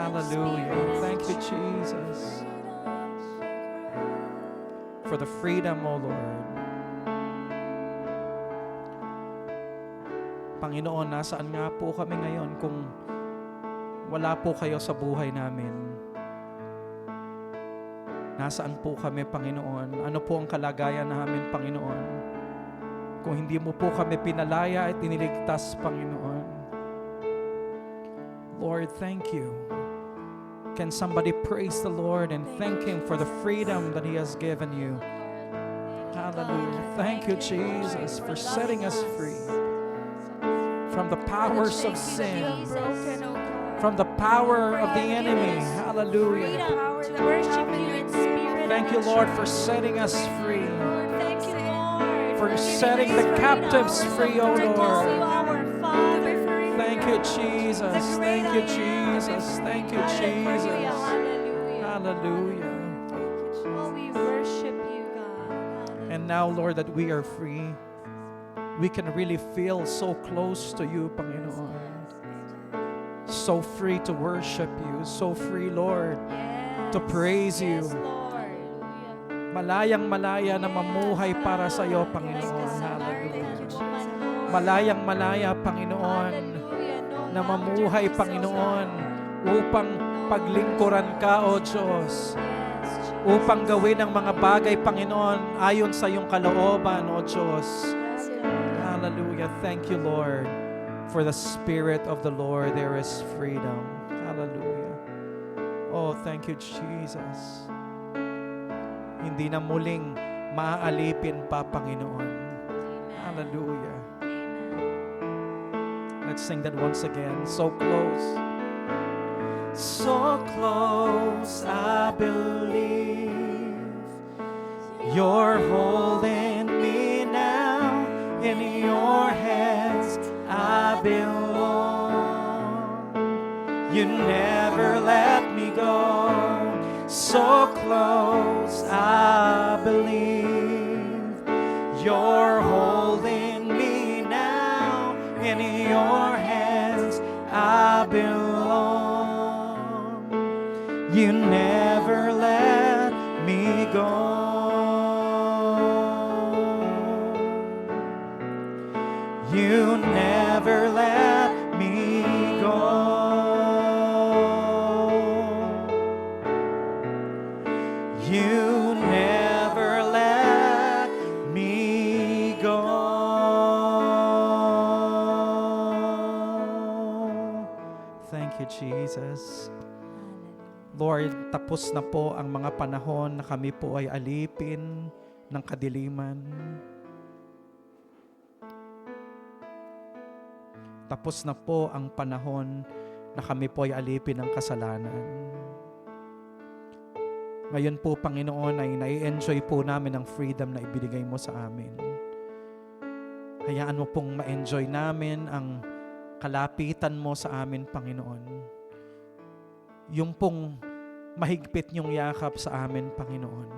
Hallelujah. Thank you, Jesus, for the freedom, O Lord. Panginoon, nasaan nga po kami ngayon kung wala po kayo sa buhay namin? Nasaan po kami, Panginoon? Ano po ang kalagayan namin, Panginoon? Kung hindi mo po kami pinalaya at iniligtas, Panginoon. Lord, thank you. Can somebody praise the Lord and thank Him for the freedom that He has given you? Hallelujah. Thank you, Jesus, for setting us free from the powers of sin, from the power of the enemy. Hallelujah. Thank you, Lord, for setting us free, for setting the captives free, O Lord. Thank you, Jesus. Thank you, Jesus. Thank you, Jesus. Hallelujah. Oh, we worship you, God. And now, Lord, that we are free, we can really feel so close to you, Panginoon. So free to worship you. So free, Lord, to praise you. Malayang-malaya na mamuhay para sa iyo, Panginoon. Hallelujah. Malayang-malaya, Panginoon, na mamuhay, Panginoon, upang paglingkuran ka, O Diyos. Upang gawin ang mga bagay, Panginoon, ayon sa iyong kalooban, O Diyos. Hallelujah. Thank you, Lord. For the Spirit of the Lord, there is freedom. Hallelujah. Oh, thank you, Jesus. Hindi na muling maaalipin pa, Panginoon. Hallelujah. Let's sing that once again. So close. So close, I believe you're holding me now. In your hands I belong. You never let me go. So close, I believe you're holding me now. In your hands I belong. You never let me go. You never let me go. You never let me go. Thank you, Jesus. Lord, tapos na po ang mga panahon na kami po ay alipin ng kadiliman. Tapos na po ang panahon na kami po ay alipin ng kasalanan. Ngayon po, Panginoon, ay nai-enjoy po namin ang freedom na ibinigay mo sa amin. Hayaan mo pong ma-enjoy namin ang kalapitan mo sa amin, Panginoon. Yung pong mahigpit niyong yakap sa amin, Panginoon.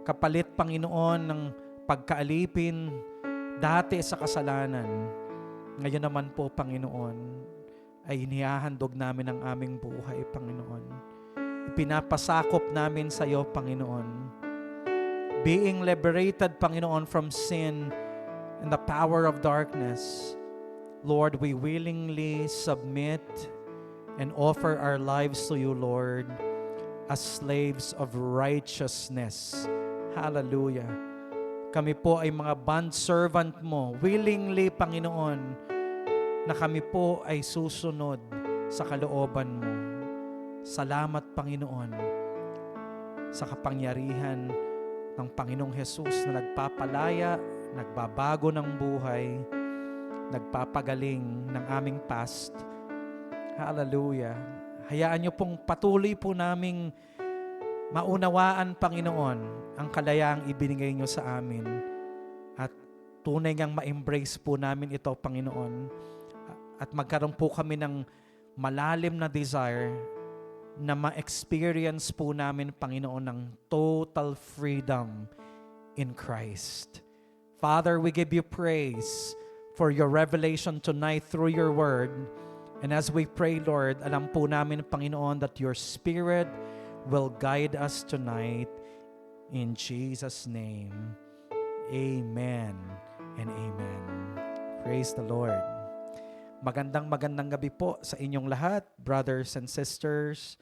Kapalit, Panginoon, ng pagkaalipin dati sa kasalanan. Ngayon naman po, Panginoon, ay inihahandog namin ang aming buhay, Panginoon. Ipinapasakop namin sa iyo, Panginoon. Being liberated, Panginoon, from sin and the power of darkness, Lord, we willingly submit and offer our lives to you, Lord, as slaves of righteousness. Hallelujah. Kami po ay mga bondservant mo, willingly, Panginoon, na kami po ay susunod sa kalooban mo. Salamat, Panginoon, sa kapangyarihan ng Panginoong Hesus na nagpapalaya, nagbabago ng buhay, nagpapagaling ng aming past. Hallelujah. Hayaan niyo pong patuloy po naming maunawaan, Panginoon, ang kalayaang ibinigay niyo sa amin. At tunay ngang ma-embrace po namin ito, Panginoon. At magkaroon po kami ng malalim na desire na ma-experience po namin, Panginoon, ng total freedom in Christ. Father, we give you praise for your revelation tonight through your word. And as we pray, Lord, alam po namin, Panginoon, that your Spirit will guide us tonight. In Jesus' name, amen and amen. Praise the Lord. Magandang gabi po sa inyong lahat, brothers and sisters.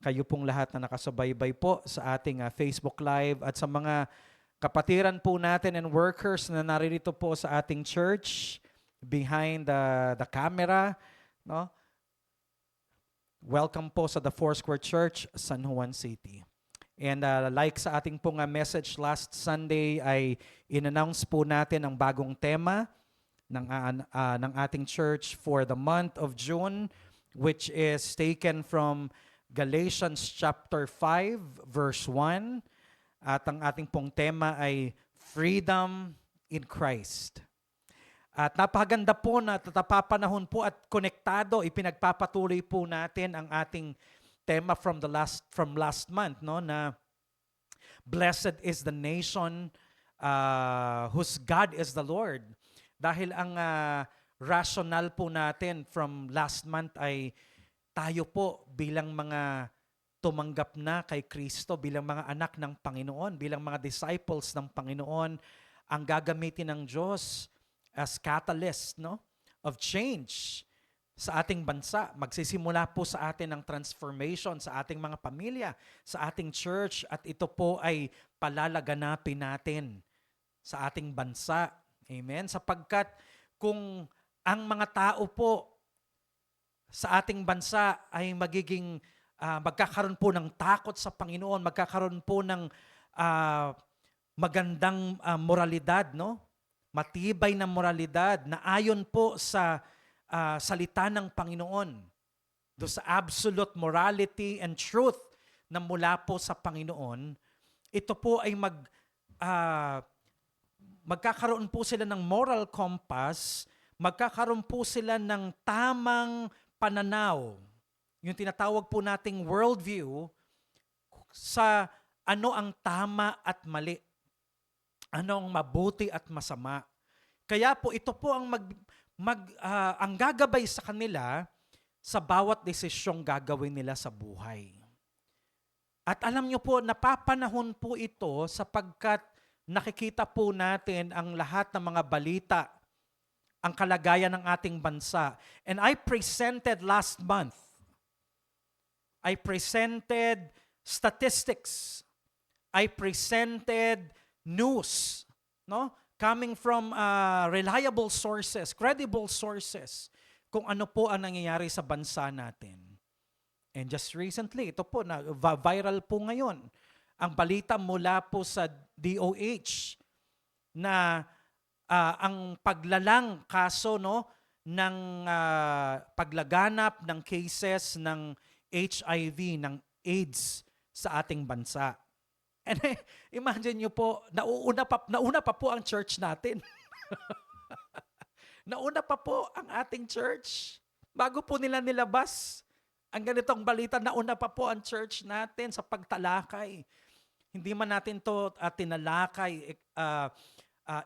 Kayo pong lahat na nakasubaybay po sa ating Facebook Live at sa mga kapatiran po natin and workers na naririto po sa ating church behind the camera, no? Welcome po sa the Foursquare Church, San Juan City. And like sa ating pong message last Sunday ay in-announce po natin ang bagong tema ng ating church for the month of June, which is taken from Galatians chapter 5 verse 1. At ang ating pong tema ay Freedom in Christ. At napakaganda po na tatapapanahon po at konektado, ipinagpapatuloy po natin ang ating tema from last month, no, na blessed is the nation whose God is the Lord. Dahil ang rational po natin from last month ay tayo po bilang mga tumanggap na kay Kristo, bilang mga anak ng Panginoon, bilang mga disciples ng Panginoon, ang gagamitin ng Diyos as catalyst, no, of change sa ating bansa. Magsisimula po sa atin ang transformation sa ating mga pamilya, sa ating church, at ito po ay palalaganapin natin sa ating bansa. Amen? Sapagkat kung ang mga tao po sa ating bansa ay magkakaroon po ng takot sa Panginoon, magkakaroon po ng magandang moralidad, no? Matibay na moralidad na ayon po sa salita ng Panginoon, do sa absolute morality and truth na mula po sa Panginoon, ito po ay magkakaroon po sila ng moral compass, magkakaroon po sila ng tamang pananaw, yung tinatawag po nating worldview, sa ano ang tama at mali, ano ang mabuti at masama. Kaya po ito po ang ang gagabay sa kanila sa bawat desisyong gagawin nila sa buhay. At alam nyo po, napapanahon po ito sapagkat nakikita po natin ang lahat ng mga balita, ang kalagayan ng ating bansa. And I presented last month, I presented statistics, I presented news, no? Coming from reliable sources, credible sources, kung ano po ang nangyayari sa bansa natin. And just recently, ito po, viral po ngayon, ang balita mula po sa DOH na ang paglalang kaso, no, ng paglaganap ng cases ng HIV, ng AIDS sa ating bansa. And imagine nyo po, nauna pa po ang church natin. Nauna pa po ang ating church. Bago po nila nilabas ang ganitong balita, nauna pa po ang church natin sa pagtalakay. Hindi man natin to tinalakay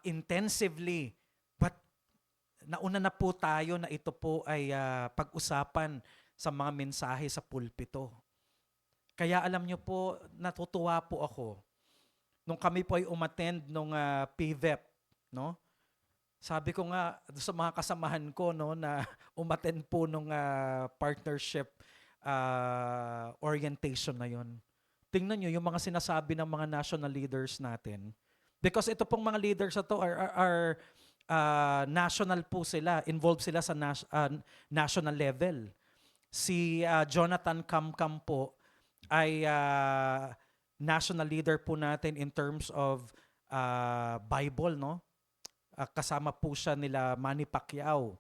intensively, but nauna na po tayo na ito po ay pag-usapan sa mga mensahe sa pulpito. Kaya alam nyo po, natutuwa po ako nung kami po ay umattend nung PVEP, no? Sabi ko nga sa mga kasamahan ko, no, na umattend po nung partnership orientation na yon. Tingnan nyo yung mga sinasabi ng mga national leaders natin. Because ito pong mga leaders na to are national po sila, involved sila sa national level. Si Jonathan Kamkam po ay national leader po natin in terms of Bible, no? Kasama po siya nila Manny Pacquiao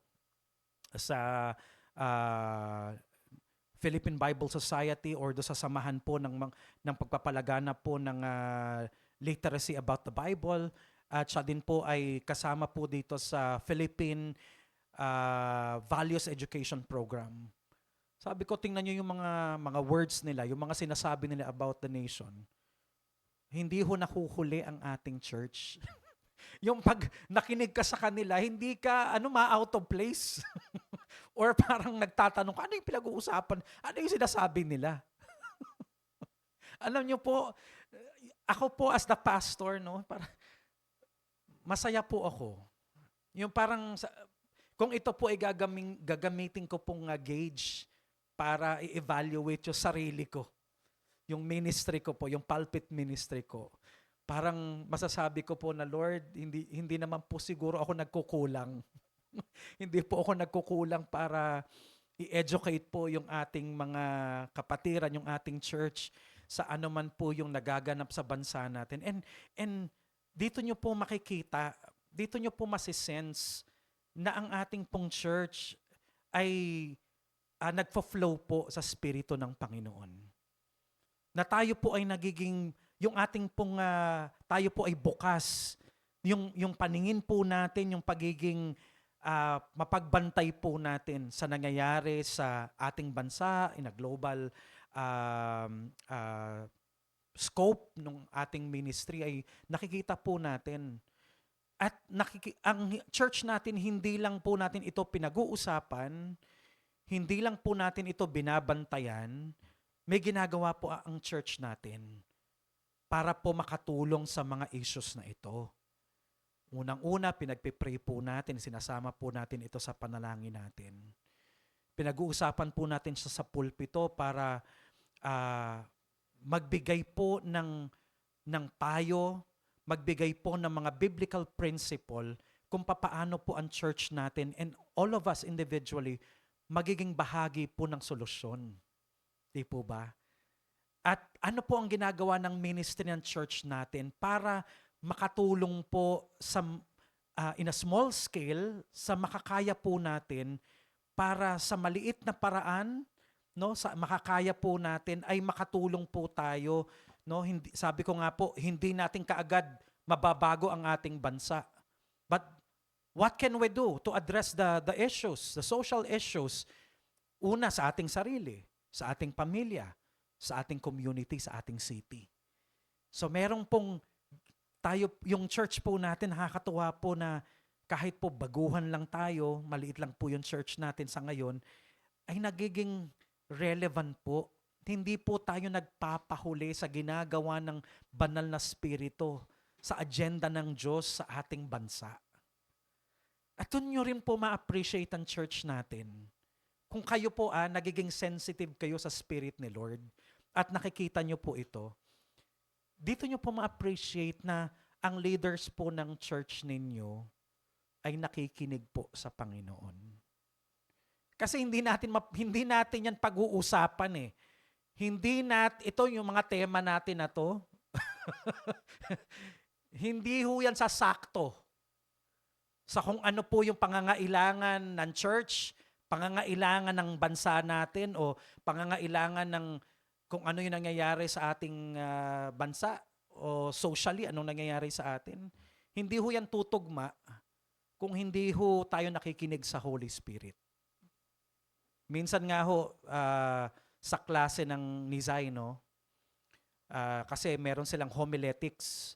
sa Philippine Bible Society or do sa samahan po ng pagpapalaganap po ng literacy about the Bible. At siya din po ay kasama po dito sa Philippine Values Education Program. Sabi ko, tingnan nyo yung mga words nila, yung mga sinasabi nila about the nation. Hindi ho nahuhuli ang ating church. Yung pag nakinig ka sa kanila, hindi ka ma-out of place. Or parang nagtatanong ka, ano yung pinag-uusapan? Ano yung sinasabi nila? Alam niyo po, ako po as the pastor, no, masaya po ako. Yung parang, kung ito po ay gagamitin ko pong gauge para i-evaluate yung sarili ko, yung ministry ko po, yung pulpit ministry ko, parang masasabi ko po na, Lord, hindi naman po siguro ako nagkukulang. Hindi po ako nagkukulang para i-educate po yung ating mga kapatiran, yung ating church sa ano man po yung nagaganap sa bansa natin. And dito nyo po makikita, dito nyo po masisense na ang ating pong church ay nagfo-flow po sa Espiritu ng Panginoon. Na tayo po ay nagiging, yung ating pong, tayo po ay bukas. Yung paningin po natin, yung pagiging mapagbantay po natin sa nangyayari sa ating bansa, in a global scope ng ating ministry ay nakikita po natin. At ang church natin, hindi lang po natin ito pinag-uusapan, hindi lang po natin ito binabantayan, may ginagawa po ang church natin para po makatulong sa mga issues na ito. Unang-una, pinagpipray po natin, sinasama po natin ito sa panalangin natin. Pinag-uusapan po natin siya sa pulpito para magbigay po ng payo, magbigay po ng mga biblical principle kung papaano po ang church natin and all of us individually magiging bahagi po ng solusyon. Di po ba? At ano po ang ginagawa ng ministry ng church natin para makatulong po sa in a small scale sa makakaya po natin para sa maliit na paraan, no, sa makakaya po natin ay makatulong po tayo, no. Hindi, sabi ko nga po, hindi natin kaagad mababago ang ating bansa. But what can we do to address the issues, the social issues? Una, sa ating sarili, sa ating pamilya, sa ating community, sa ating city. So merong pong tayo, yung church po natin, nakakatuwa po na kahit po baguhan lang tayo, maliit lang po yung church natin sa ngayon, ay nagiging relevant po. Hindi po tayo nagpapahuli sa ginagawa ng banal na spirito sa agenda ng Diyos sa ating bansa. At doon nyo rin po ma-appreciate ang church natin. Kung kayo po nagiging sensitive kayo sa spirit ni Lord at nakikita nyo po ito, dito nyo po ma-appreciate na ang leaders po ng church ninyo ay nakikinig po sa Panginoon. Kasi hindi natin yan pag-uusapan eh. Ito yung mga tema natin na to. Hindi ho yan sasakto sa kung ano po yung pangangailangan ng church, pangangailangan ng bansa natin o pangangailangan ng kung ano yung nangyayari sa ating bansa o socially, anong nangyayari sa atin. Hindi ho yan tutugma kung hindi ho tayo nakikinig sa Holy Spirit. Minsan nga ho, sa klase ng Nizay, no? Kasi meron silang homiletics.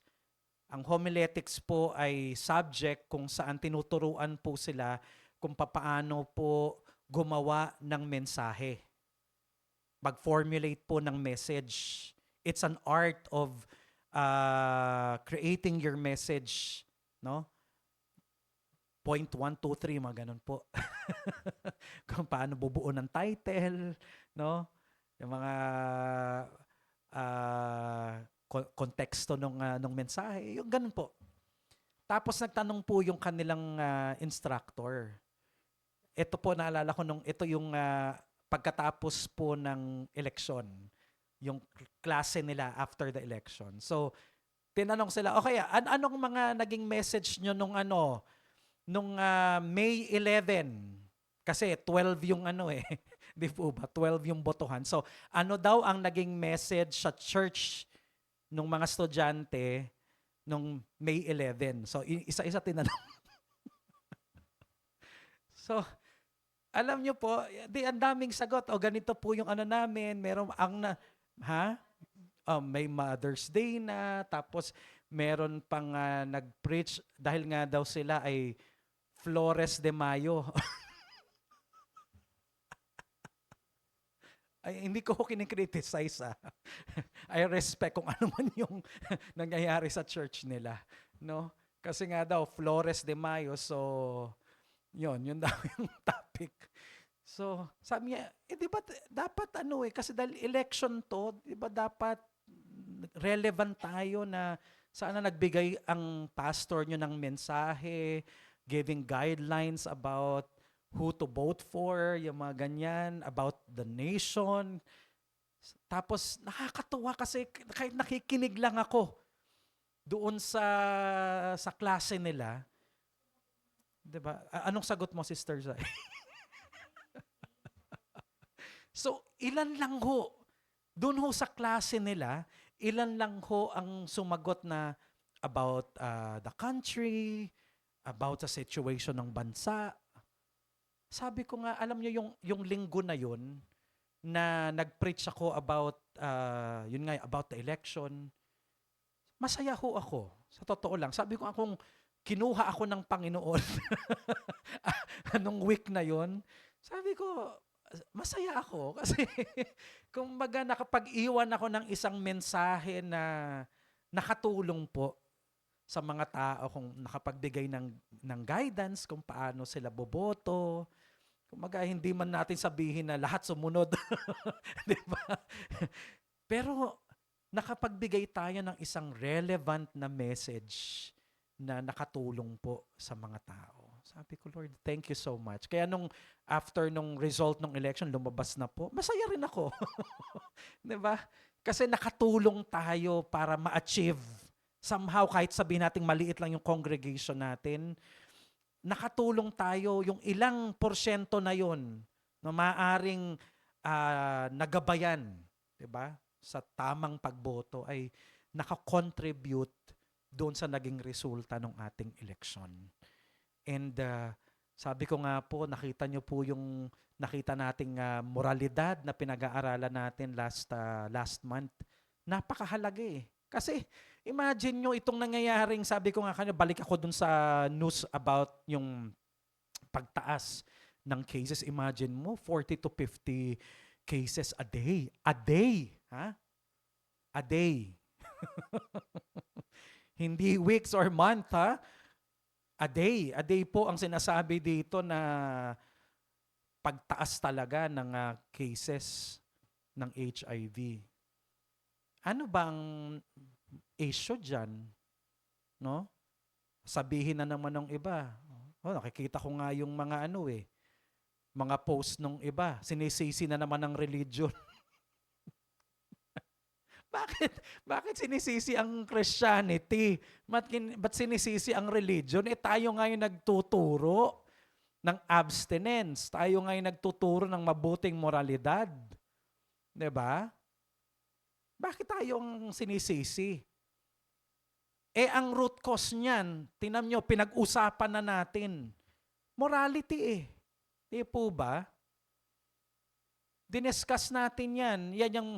Ang homiletics po ay subject kung saan tinuturuan po sila kung papaano po gumawa ng mensahe. Mag-formulate po ng message. It's an art of creating your message, no? Point 1, 2, 3, mga ganun po. Kung paano bubuo ng title, no? Yung mga konteksto ng mensahe, yung ganun po. Tapos nagtanong po yung kanilang instructor. Ito po, naalala ko ito yung pagkatapos po ng election, yung klase nila after the election. So, tinanong sila, okay, anong mga naging message nyo nung May 11? Kasi 12 yung di po ba? 12 yung botohan. So, ano daw ang naging message sa church nung mga estudyante nung May 11? So, isa-isa tinanong. So, alam nyo po, ang daming sagot. O ganito po yung namin. Meron may Mother's Day na. Tapos meron pang nag-preach dahil nga daw sila ay Flores de Mayo. Ay, hindi ko kinikriticize I respect kung ano man yung nangyayari sa church nila, no? Kasi nga daw Flores de Mayo, so yun daw yung topic. So, sabi niya, di ba dapat kasi dahil election to, di ba dapat relevant tayo na sana nagbigay ang pastor nyo ng mensahe, giving guidelines about who to vote for, yung mga ganyan, about the nation. Tapos nakakatuwa kasi kahit nakikinig lang ako doon sa klase nila. 'Di ba? Anong sagot mo, Sister Zai? So, ilan lang ho, doon ho sa klase nila, ilan lang ho ang sumagot na about the country, about the situation ng bansa. Sabi ko nga, alam niyo yung linggo na yun, na nag-preach ako about, yun nga, about the election, masaya ho ako. Sa totoo lang. Sabi ko akong kinuha ako ng Panginoon anong week na yun. Sabi ko, masaya ako kasi kumbaga nakapag-iwan ako ng isang mensahe na nakatulong po sa mga tao kung nakapagbigay ng guidance kung paano sila boboto. Kumbaga hindi man natin sabihin na lahat sumunod. Di ba? Pero nakapagbigay tayo ng isang relevant na message na nakatulong po sa mga tao. Sabi ko, Lord, thank you so much. Kaya after nung result ng election, lumabas na po, masaya rin ako. Di ba? Kasi nakatulong tayo para ma-achieve. Somehow, kahit sabihin natin maliit lang yung congregation natin, nakatulong tayo yung ilang porsyento na yun na maaaring nagabayan, di ba? Sa tamang pagboto ay nakakontribute doon sa naging resulta ng ating eleksyon. And sabi ko nga po, nakita nyo po yung nakita nating moralidad na pinag-aaralan natin last month. Napakahalaga eh. Kasi imagine nyo itong nangyayaring, sabi ko nga kanina, balik ako dun sa news about yung pagtaas ng cases. Imagine mo, 40 to 50 cases a day. A day. Ha? A day. Hindi weeks or month, ha? A day. A day po ang sinasabi dito na pagtaas talaga ng cases ng HIV. Ano bang issue dyan? No? Sabihin na naman ng iba. Oh, nakikita ko nga yung mga mga post ng iba. Sinisisi na naman ng religion. Bakit sinisisi ang Christianity? Ba't sinisisi ang religion? Tayo nga yung nagtuturo ng abstinence. Tayo nga yung nagtuturo ng mabuting moralidad. 'Di ba? Bakit tayong sinisisi? Ang root cause niyan, tingnan nyo, pinag-usapan na natin. Morality Di po ba? Diniscuss natin yan. Yan yung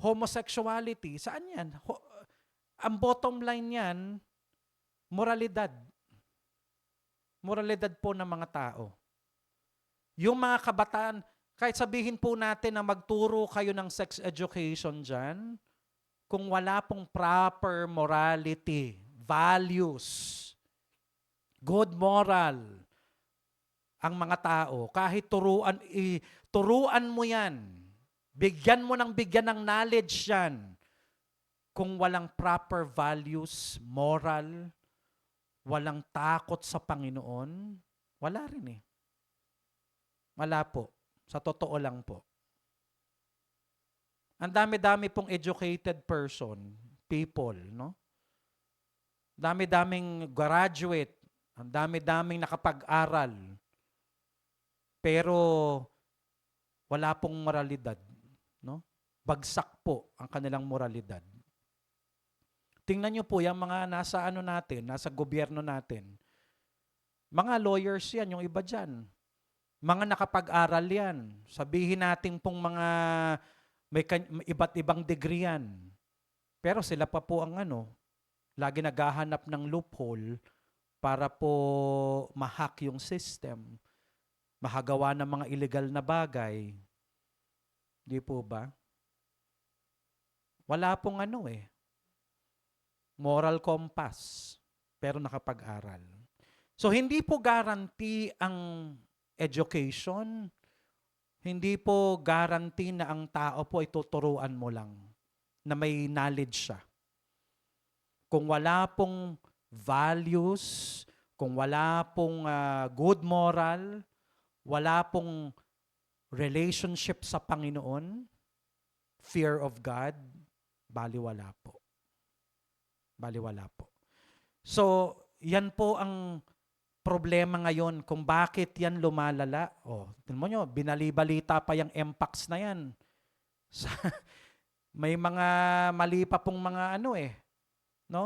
homosexuality. Saan yan? Ang bottom line yan, moralidad. Moralidad po ng mga tao. Yung mga kabataan, kahit sabihin po natin na magturo kayo ng sex education dyan, kung wala pong proper morality, values, good moral, ang mga tao, kahit turuan mo yan, bigyan mo ng knowledge yan, kung walang proper values, moral, walang takot sa Panginoon, wala rin Wala po. Sa totoo lang po. Ang dami-dami pong educated people, no? Dami-daming graduate, ang dami-daming nakapag-aral. Pero wala pong moralidad, no? Bagsak po ang kanilang moralidad. Tingnan niyo po yung mga nasa nasa gobyerno natin. Mga lawyers yan, yung iba dyan. Mga nakapag-aral yan. Sabihin natin pong mga may iba't ibang degree yan. Pero sila pa po ang Lagi naghahanap ng loophole para po ma-hack yung system, mahagawa ng mga illegal na bagay. Di po ba? Wala pong moral compass, pero nakapag-aral. So hindi po guarantee ang education, hindi po guarantee na ang tao po ay tuturuan mo lang, na may knowledge siya. Kung wala pong values, kung wala pong good moral, wala pong relationship sa Panginoon, fear of God, baliwala po. Baliwala po. So, yan po ang problema ngayon kung bakit yan lumalala. Tingnan mo nyo, binalibalita pa yung MPAX na yan. May mga mali pa pong mga no?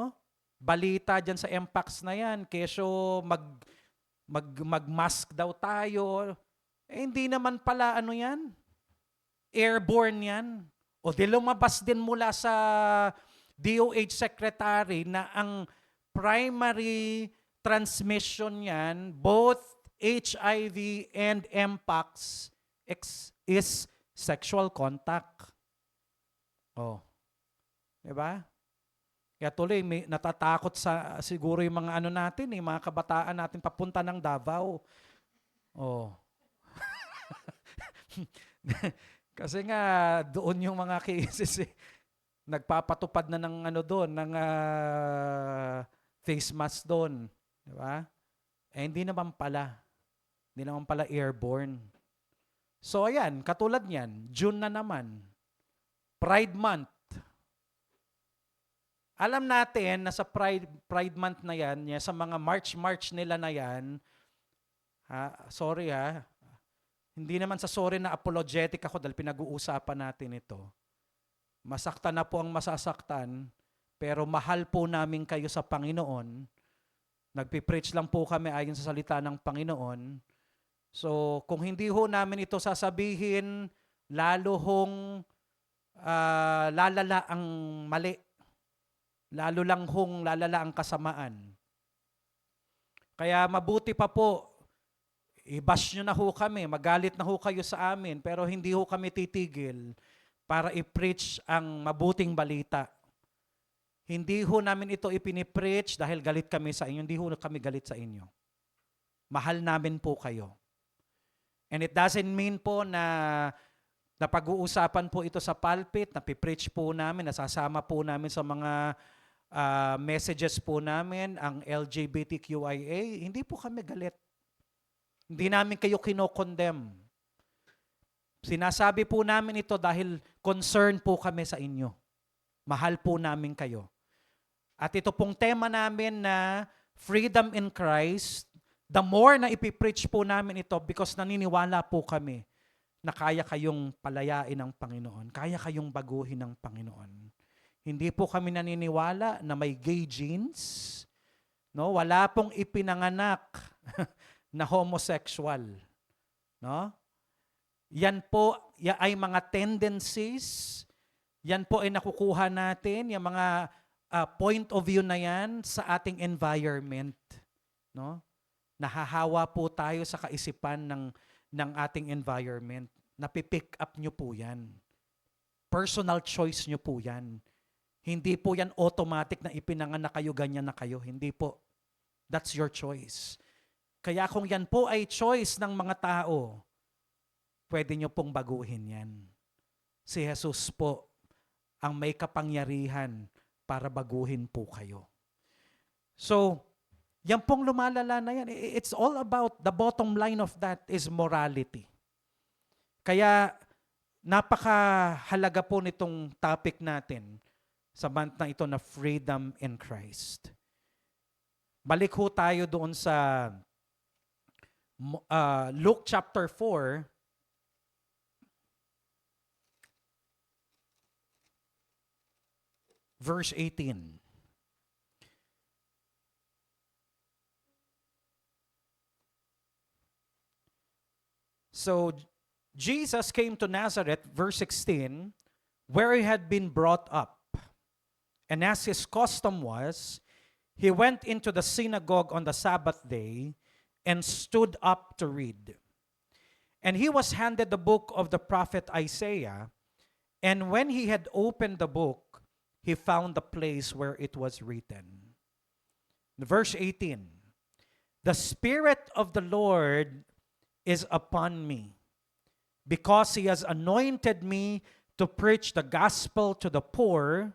Balita dyan sa MPAX na yan, kesyo mag-mask daw tayo. Hindi naman pala yan. Airborne yan. O di lumabas din mula sa DOH Secretary na ang primary transmission yan, both HIV and MPOX, is sexual contact. Diba? Kaya tuloy, natatakot siguro yung mga natin, mga kabataan natin papunta ng Davao. Kasi nga, doon yung mga cases nagpapatupad na ng doon, ng face mask doon. Di ba? Hindi naman pala airborne. So ayan, katulad niyan, June na naman. Pride Month. Alam natin na sa Pride Month na yan, sa mga March nila na yan, sorry hindi naman sa sorry na apologetic ako dahil pinag-uusapan natin ito. Masaktan na po ang masasaktan, pero mahal po namin kayo sa Panginoon. Nagpipreach lang po kami ayon sa salita ng Panginoon. So, kung hindi ho namin ito sasabihin, lalo hong lalala ang mali. Lalo lang hong lalala ang kasamaan. Kaya mabuti pa po, i-bash nyo na ho kami, magalit na ho kayo sa amin, pero hindi ho kami titigil para i-preach ang mabuting balita. Hindi ho namin ito ipinipreach dahil galit kami sa inyo. Hindi ho kami galit sa inyo. Mahal namin po kayo. And it doesn't mean po na napag-uusapan po ito sa pulpit, napipreach po namin, nasasama po namin sa mga messages po namin, ang LGBTQIA. Hindi po kami galit. Hindi namin kayo kinokondemn. Sinasabi po namin ito dahil concern po kami sa inyo. Mahal po namin kayo. At ito pong tema namin na freedom in Christ, the more na ipipreach po namin ito because naniniwala po kami na kaya kayong palayain ng Panginoon, kaya kayong baguhin ng Panginoon. Hindi po kami naniniwala na may gay genes, no? Wala pong ipinanganak na homosexual, no? Yan po ay mga tendencies, yan po ay nakukuha natin, yung mga point of view na yan sa ating environment. No? Nahahawa po tayo sa kaisipan ng ating environment. Napipick up nyo po yan. Personal choice nyo po yan. Hindi po yan automatic na ipinanganak kayo, ganyan na kayo. Hindi po. That's your choice. Kaya kung yan po ay choice ng mga tao, pwede nyo pong baguhin yan. Si Jesus po ang may kapangyarihan para baguhin po kayo. So, yan pong lumalala na yan. It's all about, the bottom line of that is morality. Kaya, napakahalaga po nitong topic natin sa month na ito na freedom in Christ. Balik ho tayo doon sa Luke chapter 4, verse 18. So, Jesus came to Nazareth, verse 16, where he had been brought up. And as his custom was, he went into the synagogue on the Sabbath day and stood up to read. And he was handed the book of the prophet Isaiah, and when he had opened the book, he found the place where it was written. Verse 18, the Spirit of the Lord is upon me, because he has anointed me to preach the gospel to the poor.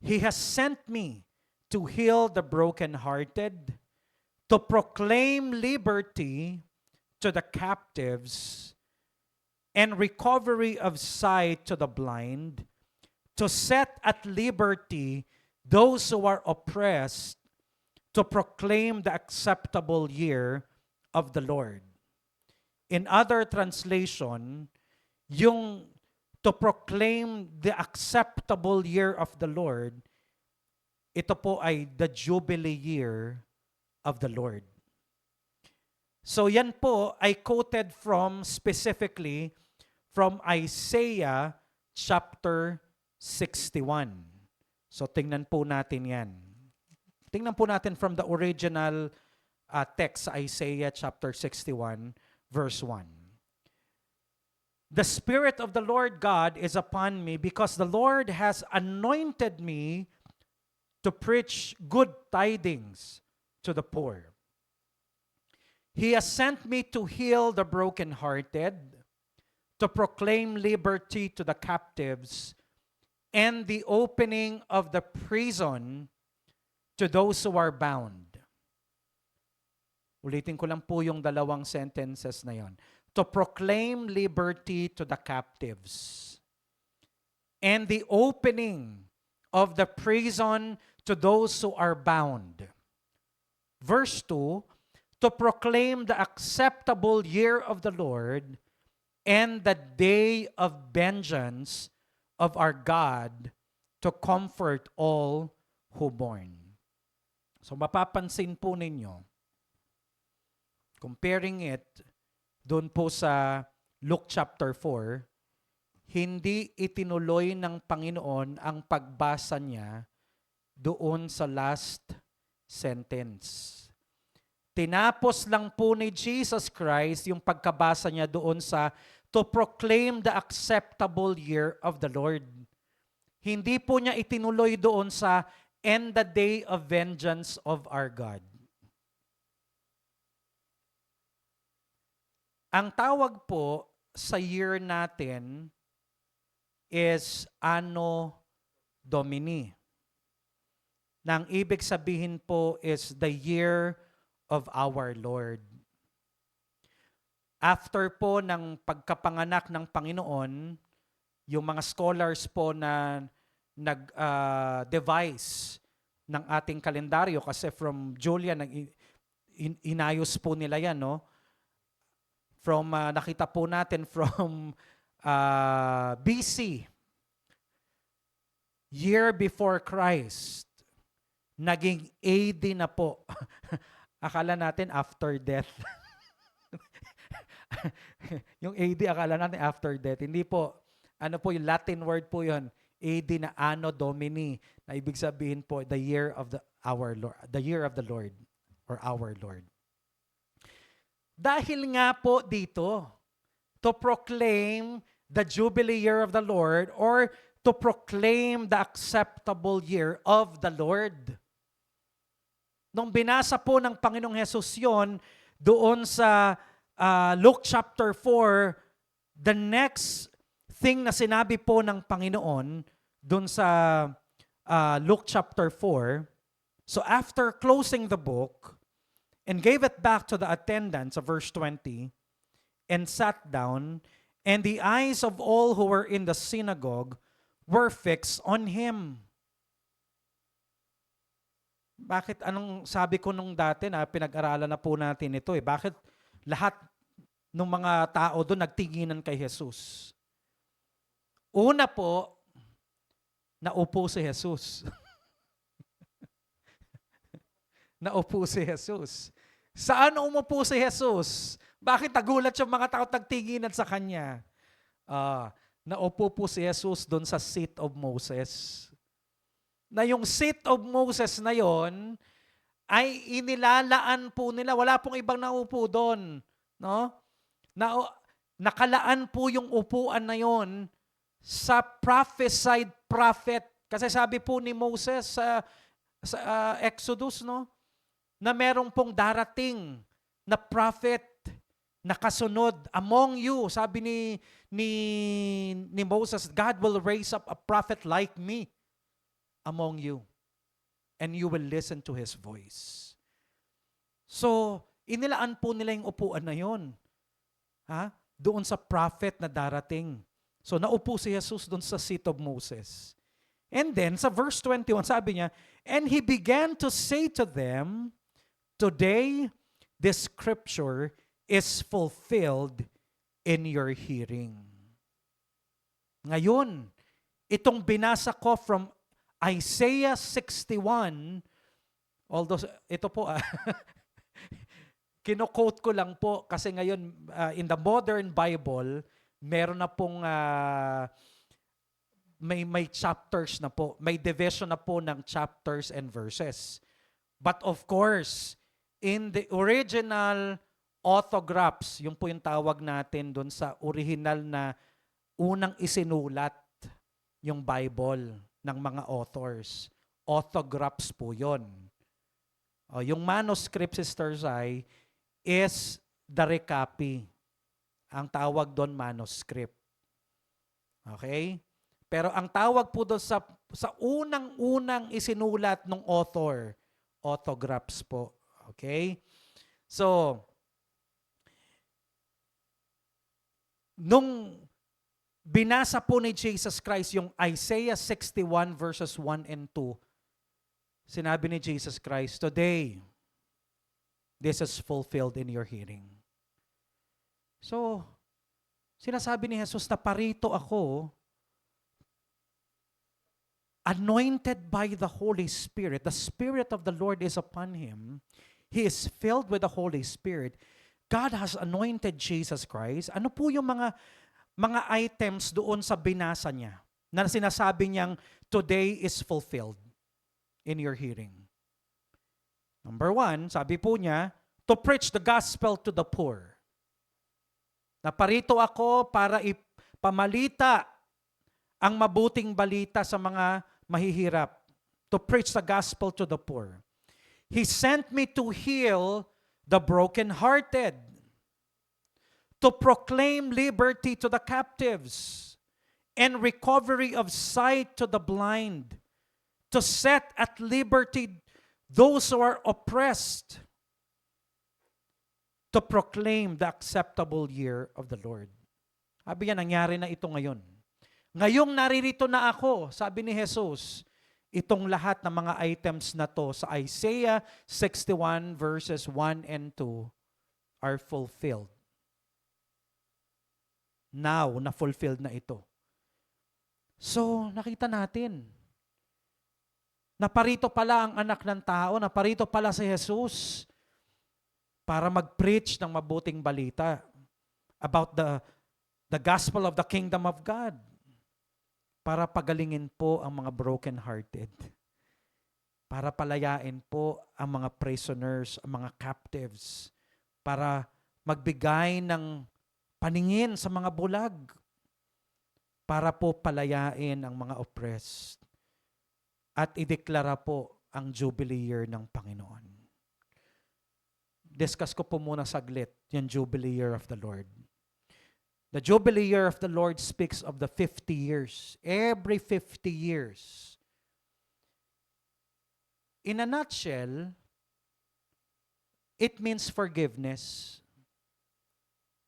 He has sent me to heal the brokenhearted, to proclaim liberty to the captives, and recovery of sight to the blind, to set at liberty those who are oppressed, to proclaim the acceptable year of the Lord. In other translation, yung to proclaim the acceptable year of the Lord, ito po ay the Jubilee year of the Lord. So yan po ay quoted from specifically from Isaiah chapter 61. So tingnan po natin yan. Tingnan po natin from the original text sa Isaiah chapter 61 verse 1. The Spirit of the Lord God is upon me, because the Lord has anointed me to preach good tidings to the poor. He has sent me to heal the brokenhearted, to proclaim liberty to the captives, and the opening of the prison to those who are bound. Ulitin ko lang po yung dalawang sentences na yon. To proclaim liberty to the captives, and the opening of the prison to those who are bound. Verse 2, to proclaim the acceptable year of the Lord and the day of vengeance of our God, to comfort all who mourn. So mapapansin po ninyo, comparing it doon po sa Luke chapter 4, hindi itinuloy ng Panginoon ang pagbasa niya doon sa last sentence. Tinapos lang po ni Jesus Christ yung pagkabasa niya doon sa to proclaim the acceptable year of the Lord. Hindi po niya itinuloy doon sa and the day of vengeance of our God. Ang tawag po sa year natin is Anno Domini. Nang ibig sabihin po is the year of our Lord. After po ng pagkapanganak ng Panginoon, yung mga scholars po na nag-devise ng ating kalendaryo, kasi from Julian, inayos po nila yan, no? From, nakita po natin from BC, year before Christ, naging AD na po. Akala natin after death. Yung AD, akala natin after death. Hindi po. Ano po yung Latin word po yun? AD na Anno Domini, na ibig sabihin po the year of our Lord, the year of the Lord or our Lord. Dahil nga po dito, to proclaim the Jubilee year of the Lord or to proclaim the acceptable year of the Lord. Nung binasa po ng Panginoong Hesus yun, doon sa Luke chapter 4, the next thing na sinabi po ng Panginoon doon sa Luke chapter 4, so after closing the book, and gave it back to the attendants, of verse 20, and sat down, and the eyes of all who were in the synagogue were fixed on him. Bakit, anong sabi ko nung dati na pinag-aralan na po natin ito eh, bakit lahat ng mga tao doon nagtinginan kay Jesus? Una po, naupo si Jesus. Naupo si Jesus. Saan umupo si Jesus? Bakit nagulat yung mga tao nagtinginan sa kanya? Naupo po si Jesus doon sa seat of Moses. na yung seat of Moses na yon ay inilalaan po nila. Wala pong ibang naupo doon. No? Na, nakalaan po yung upuan na yon sa prophesied prophet. Kasi sabi po ni Moses sa Exodus, no, na merong pong darating na prophet na kasunod among you. Sabi ni Moses, God will raise up a prophet like me among you, and you will listen to his voice. So, inilaan po nila yung upuan na yon, doon sa prophet na darating. So, naupo si Jesus doon sa seat of Moses. And then, sa verse 21, sabi niya, and he began to say to them, today, this scripture is fulfilled in your hearing. Ngayon, itong binasa ko from Isaiah 61, although ito po, kino-quote ko lang po kasi ngayon in the modern Bible, meron na pong may chapters na po, may division na po ng chapters and verses. But of course, in the original autographs, yung po yung tawag natin doon sa original na unang isinulat yung Bible ng mga authors. Autographs po yun. Yung manuscript, Sisters Zai, is the recopy. Ang tawag doon manuscript. Okay? Pero ang tawag po doon sa unang-unang isinulat ng author, autographs po. Okay? So, nung binasa po ni Jesus Christ yung Isaiah 61 verses 1 and 2, sinabi ni Jesus Christ, today, this is fulfilled in your hearing. So, sinasabi ni Jesus na parito ako, anointed by the Holy Spirit. The Spirit of the Lord is upon him. He is filled with the Holy Spirit. God has anointed Jesus Christ. Ano po yung mga items doon sa binasa niya na sinasabi niyang today is fulfilled in your hearing? Number 1, sabi po niya, to preach the gospel to the poor. Naparito ako para ipamalita ang mabuting balita sa mga mahihirap. To preach the gospel to the poor. He sent me to heal the brokenhearted, to proclaim liberty to the captives, and recovery of sight to the blind, to set at liberty those who are oppressed, to proclaim the acceptable year of the Lord. Sabi niya, nangyari na ito ngayon. Ngayong naririto na ako, sabi ni Jesus, itong lahat ng mga items na to sa Isaiah 61 verses 1 and 2 are fulfilled. Now, na-fulfilled na ito. So, nakita natin, naparito pala ang anak ng tao, naparito pala si Jesus para mag-preach ng mabuting balita about the gospel of the kingdom of God. Para pagalingin po ang mga broken-hearted. Para palayain po ang mga prisoners, ang mga captives. Para magbigay ng paningin sa mga bulag. Para po palayain ang mga oppressed. At ideklara po ang Jubilee year ng Panginoon. Discuss ko po muna saglit yung Jubilee year of the Lord. The Jubilee year of the Lord speaks of the 50 years. Every 50 years. In a nutshell, it means forgiveness.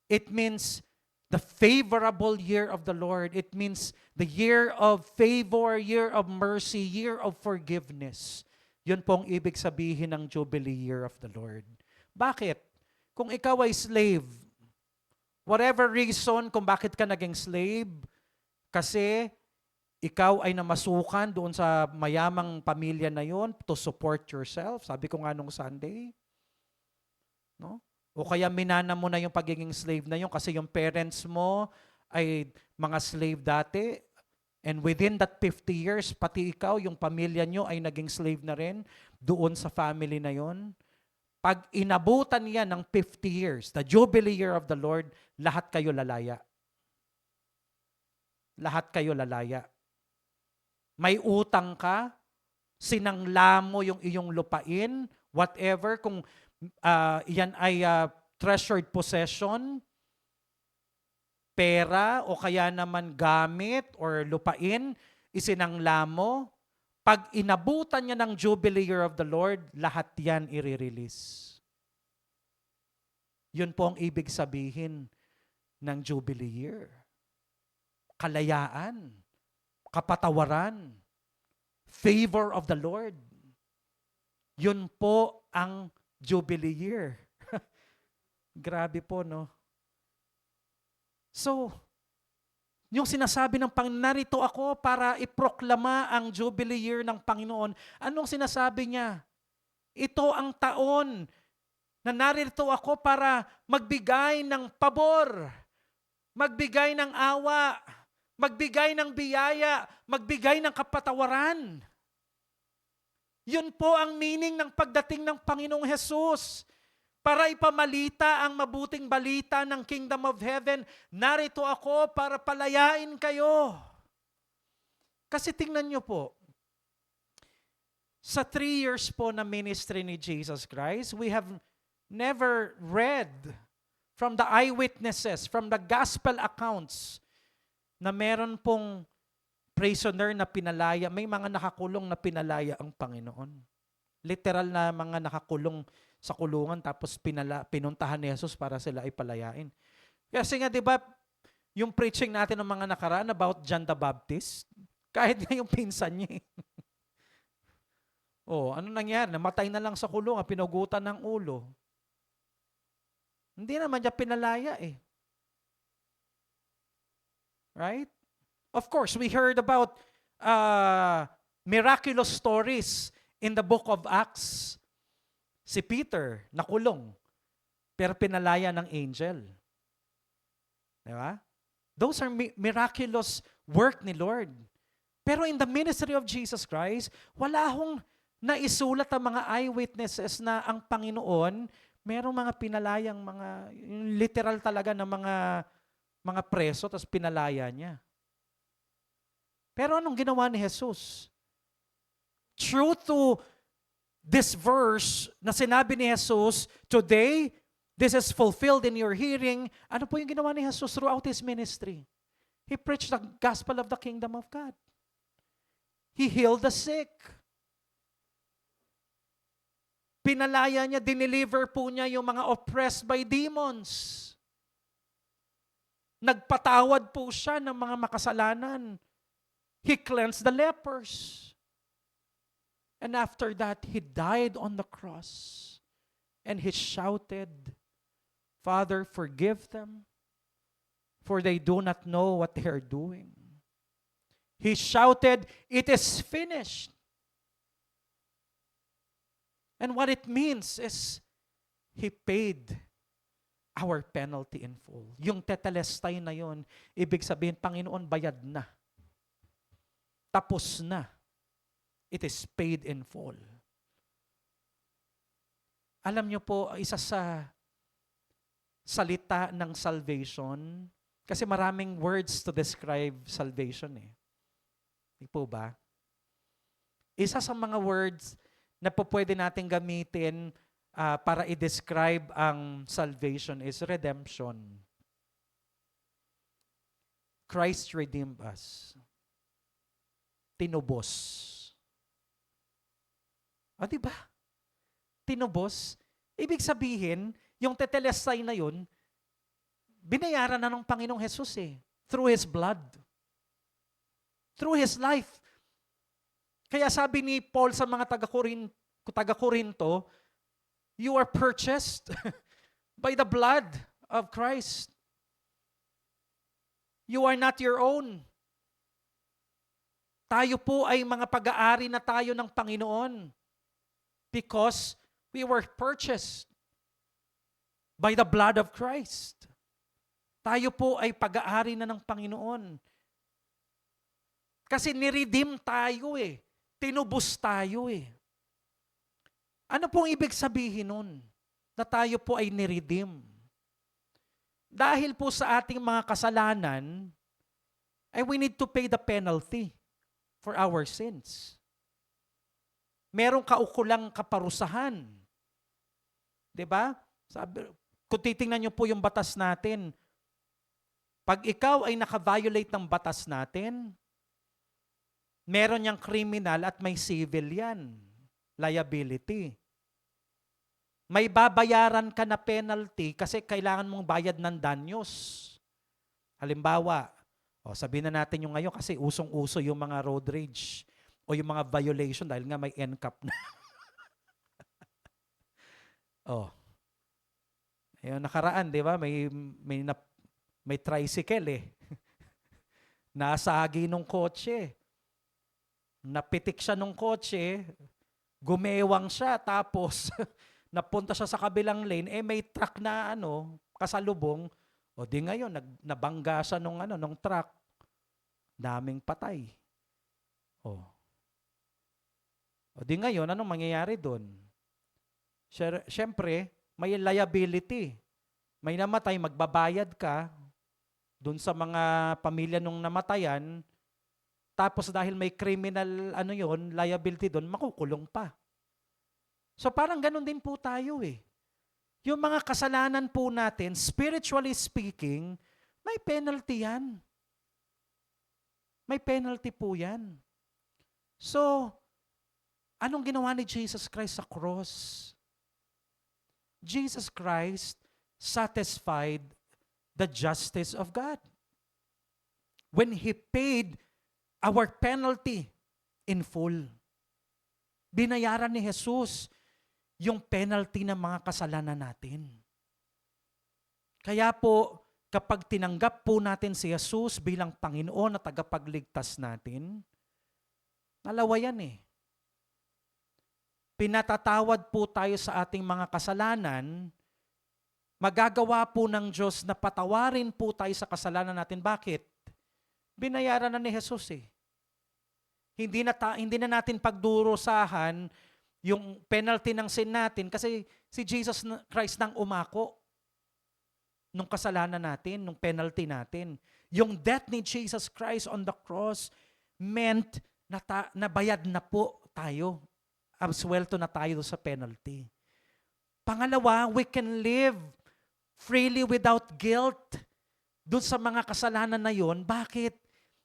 It means the favorable year of the Lord. It means the year of favor, year of mercy, year of forgiveness. Yun pong ibig sabihin ng Jubilee year of the Lord. Bakit? Kung ikaw ay slave, whatever reason kung bakit ka naging slave, kasi ikaw ay namasukan doon sa mayamang pamilya na yon to support yourself. Sabi ko nga nung Sunday. No? O kaya minana mo na yung pagiging slave na yon kasi yung parents mo ay mga slave dati. And within that 50 years, pati ikaw, yung pamilya nyo ay naging slave na rin doon sa family na yon. Pag inabutan yan ng 50 years, the Jubilee year of the Lord, lahat kayo lalaya. Lahat kayo lalaya. May utang ka, sinangla mo yung iyong lupain, whatever, kung yan ay treasured possession, pera o kaya naman gamit or lupain, isinangla mo. Pag inabutan niya ng Jubilee Year of the Lord, lahat yan i-release. Yun po ang ibig sabihin ng Jubilee Year. Kalayaan, kapatawaran, favor of the Lord. Yun po ang Jubilee Year. Grabe po, no? So, yung sinasabi ng Panginoon, narito ako para iproklama ang Jubilee Year ng Panginoon. Anong sinasabi niya? Ito ang taon na narito ako para magbigay ng pabor, magbigay ng awa, magbigay ng biyaya, magbigay ng kapatawaran. Yun po ang meaning ng pagdating ng Panginoong Hesus. Para ipamalita ang mabuting balita ng Kingdom of Heaven, narito ako para palayain kayo. Kasi tingnan nyo po, sa 3 years po na ministry ni Jesus Christ, we have never read from the eyewitnesses, from the gospel accounts, na meron pong prisoner na pinalaya, may mga nakakulong na pinalaya ang Panginoon. Literal na mga nakakulong sa kulungan tapos pinuntahan ni Jesus para sila ay palayain. Kasi nga 'di ba, yung preaching natin ng mga nakaraan about John the Baptist, kahit nga yung pinsan niya. Ano nangyari? Namatay na lang sa kulungan, pinugutan ng ulo. Hindi naman niya pinalaya eh. Right? Of course, we heard about miraculous stories in the book of Acts. Si Peter, nakulong, pero pinalaya ng angel. Diba? Those are miraculous work ni Lord. Pero in the ministry of Jesus Christ, wala akong naisulat ang mga eyewitnesses na ang Panginoon, merong mga pinalayang literal talaga na mga preso, tapos pinalaya niya. Pero anong ginawa ni Jesus? True to this verse na sinabi ni Jesus, today, this is fulfilled in your hearing. Ano po yung ginawa ni Jesus throughout His ministry? He preached the gospel of the kingdom of God. He healed the sick. Pinalaya niya, dineliver po niya yung mga oppressed by demons. Nagpatawad po siya ng mga makasalanan. He cleansed the lepers. And after that, He died on the cross. And He shouted, Father, forgive them, for they do not know what they are doing. He shouted, it is finished. And what it means is, He paid our penalty in full. Yung tetelestai na yun, ibig sabihin, Panginoon, bayad na. Tapos na. It is paid in full. Alam niyo po, isa sa salita ng salvation, kasi maraming words to describe salvation eh. Di po ba? Isa sa mga words na po pwede natin gamitin para i-describe ang salvation is redemption. Christ redeemed us. Tinubos. Diba? Tinubos. Ibig sabihin, yung tetelestai na yun, binayaran na ng Panginoong Jesus eh. Through His blood. Through His life. Kaya sabi ni Paul sa mga taga-Korinto, you are purchased by the blood of Christ. You are not your own. Tayo po ay mga pag-aari na tayo ng Panginoon. Because we were purchased by the blood of Christ. Tayo po ay pag-aari na ng Panginoon. Kasi niredeem tayo eh. Tinubos tayo eh. Ano pong ibig sabihin nun? Na tayo po ay niredeem. Dahil po sa ating mga kasalanan, ay we need to pay the penalty for our sins. Merong kaukulang kaparusahan. 'Di ba? Sabi, kung titingnan niyo po yung batas natin, pag ikaw ay naka-violate ng batas natin, meron niyang criminal at may civil yan. Liability. May babayaran ka na penalty kasi kailangan mong bayad ng danyos. Halimbawa, sabihin na natin yung ngayon kasi usong-uso yung mga road rage o yung mga violation dahil nga may NCAP na. Ayun, nakaraan, di ba? May tricycle eh. Nasagi nung kotse. Napitik siya nung kotse, gumewang siya, tapos napunta siya sa kabilang lane, may truck na kasalubong, di ngayon, nabangga siya nung truck. Daming patay. Di ngayon, anong mangyayari doon? Siyempre, may liability. May namatay, magbabayad ka doon sa mga pamilya nung namatayan, tapos dahil may criminal liability doon, makukulong pa. So parang ganun din po tayo eh. Yung mga kasalanan po natin, spiritually speaking, may penalty yan. May penalty po yan. So, anong ginawa ni Jesus Christ sa cross? Jesus Christ satisfied the justice of God. When He paid our penalty in full. Binayaran ni Jesus yung penalty ng mga kasalanan natin. Kaya po, kapag tinanggap po natin si Jesus bilang Panginoon at tagapagligtas natin, nalawa yan eh. Pinatatawad po tayo sa ating mga kasalanan, magagawa po ng Diyos na patawarin po tayo sa kasalanan natin. Bakit? Binayaran na ni Jesus eh. Hindi na natin pagdurusahan yung penalty ng sin natin kasi si Jesus Christ nang umako nung kasalanan natin, nung penalty natin. Yung death ni Jesus Christ on the cross meant na bayad na po tayo. Absuelto na tayo sa penalty. Pangalawa, we can live freely without guilt doon sa mga kasalanan na yon. Bakit?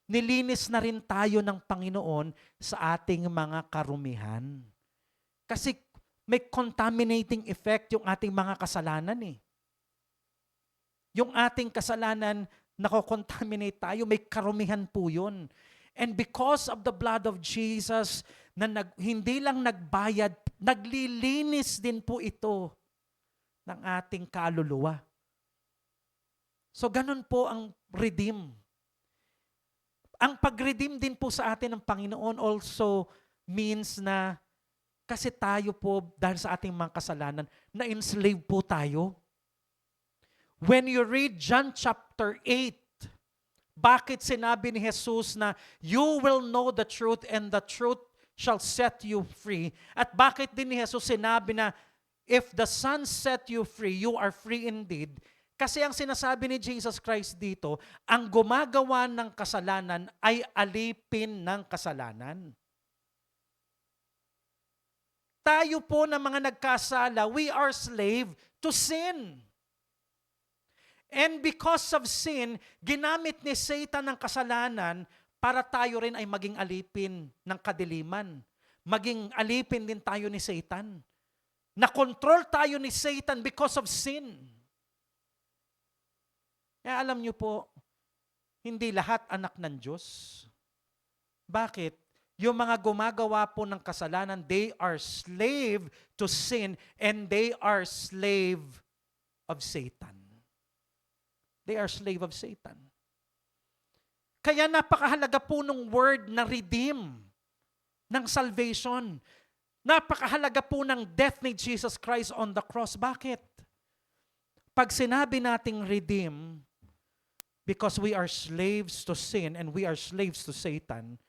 Nilinis na rin tayo ng Panginoon sa ating mga karumihan. Kasi may contaminating effect yung ating mga kasalanan eh. Yung ating kasalanan, nako-contaminate tayo, may karumihan po yun. And because of the blood of Jesus, hindi lang nagbayad, naglilinis din po ito ng ating kaluluwa. So ganun po ang redeem. Ang pag-redeem din po sa atin ng Panginoon also means na kasi tayo po, dahil sa ating mga kasalanan, na-enslave po tayo. When you read John chapter 8, bakit sinabi ni Jesus na you will know the truth and the truth shall set you free? At bakit din ni Jesus sinabi na if the Son set you free, you are free indeed? Kasi ang sinasabi ni Jesus Christ dito, ang gumagawa ng kasalanan ay alipin ng kasalanan. Tayo po na mga nagkasala, we are slave to sin. And because of sin, ginamit ni Satan ng kasalanan para tayo rin ay maging alipin ng kadiliman. Maging alipin din tayo ni Satan. Na-control tayo ni Satan because of sin. Kaya alam niyo po, hindi lahat anak ng Diyos. Bakit? Yung mga gumagawa po ng kasalanan, they are slave to sin and they are slave of Satan. They are slave of Satan. Kaya napakahalaga po ng word na redeem, ng salvation. Napakahalaga po ng death ni Jesus Christ on the cross. Bakit? Pag sinabi nating redeem, because we are slaves to sin and we are slaves to Satan,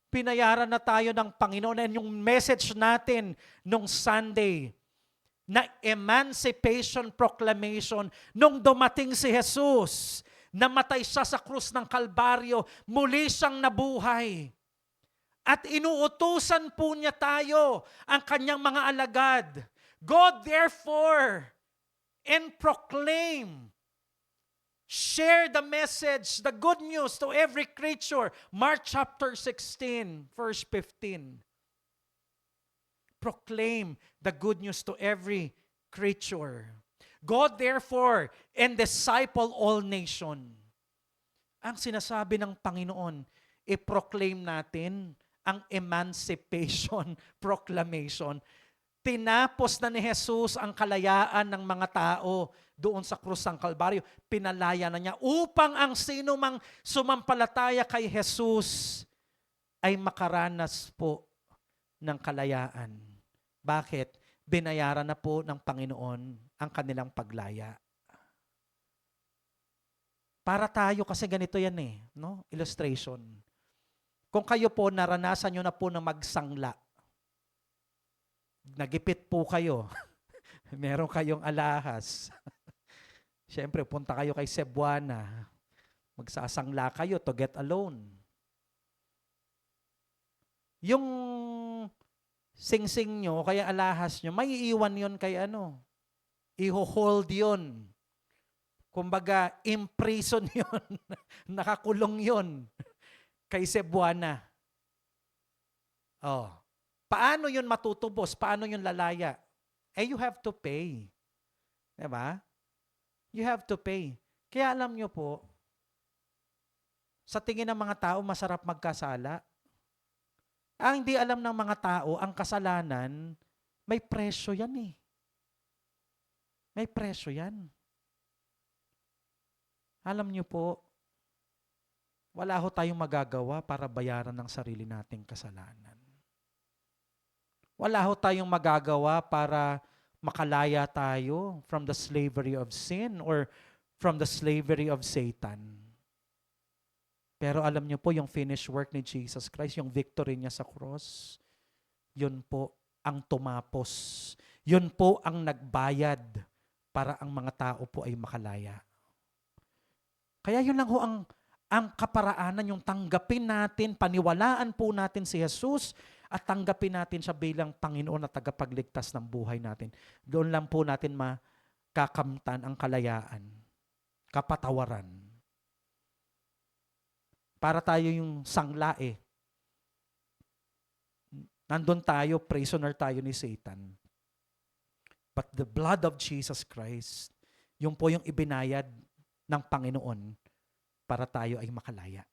Pinayaran na tayo ng Panginoon. And yung message natin nung Sunday, na Emancipation Proclamation, nung dumating si Jesus, namatay siya sa krus ng Kalbaryo, muli siyang nabuhay. At inuutusan po niya tayo, ang kanyang mga alagad. Go therefore and proclaim. Share the message, the good news to every creature. Mark chapter 16, verse 15. Proclaim the good news to every creature. Go therefore and disciple all nation. Ang sinasabi ng Panginoon, i-proclaim natin ang Emancipation Proclamation. Tinapos na ni Jesus ang kalayaan ng mga tao doon sa krus ng Kalbaryo. Pinalaya na niya upang ang sino mang sumampalataya kay Jesus ay makaranas po ng kalayaan. Bakit? Binayaran na po ng Panginoon ang kanilang paglaya. Para tayo, kasi ganito yan no? Illustration. Kung kayo po, naranasan nyo na po na magsangla. Nagipit po kayo. Meron kayong alahas. Siyempre, punta kayo kay Cebuana. Magsasangla kayo to get alone. Yung singsing nyo, kaya alahas nyo, may iiwan yun kay iho-hold yun. Kumbaga, imprison yun. Nakakulong yun kay Cebuana. Paano yun matutubos? Paano yun lalaya? You have to pay. Diba? You have to pay. Kaya alam nyo po, sa tingin ng mga tao, masarap magkasala. Ang hindi alam ng mga tao, ang kasalanan, may presyo yan May presyo yan. Alam nyo po, wala ho tayong magagawa para bayaran ng sarili nating kasalanan. Wala ho tayong magagawa para makalaya tayo from the slavery of sin or from the slavery of Satan. Pero alam niyo po, yung finished work ni Jesus Christ, yung victory niya sa cross, yun po ang tumapos. Yun po ang nagbayad para ang mga tao po ay makalaya. Kaya yun lang ho ang kaparaanan, yung tanggapin natin, paniwalaan po natin si Jesus at tanggapin natin siya bilang Panginoon at tagapagligtas ng buhay natin. Doon lang po natin makakamtan ang kalayaan, kapatawaran. Para tayo yung sangla Nandun tayo, prisoner tayo ni Satan. But the blood of Jesus Christ, yung po yung ibinayad ng Panginoon para tayo ay makalaya.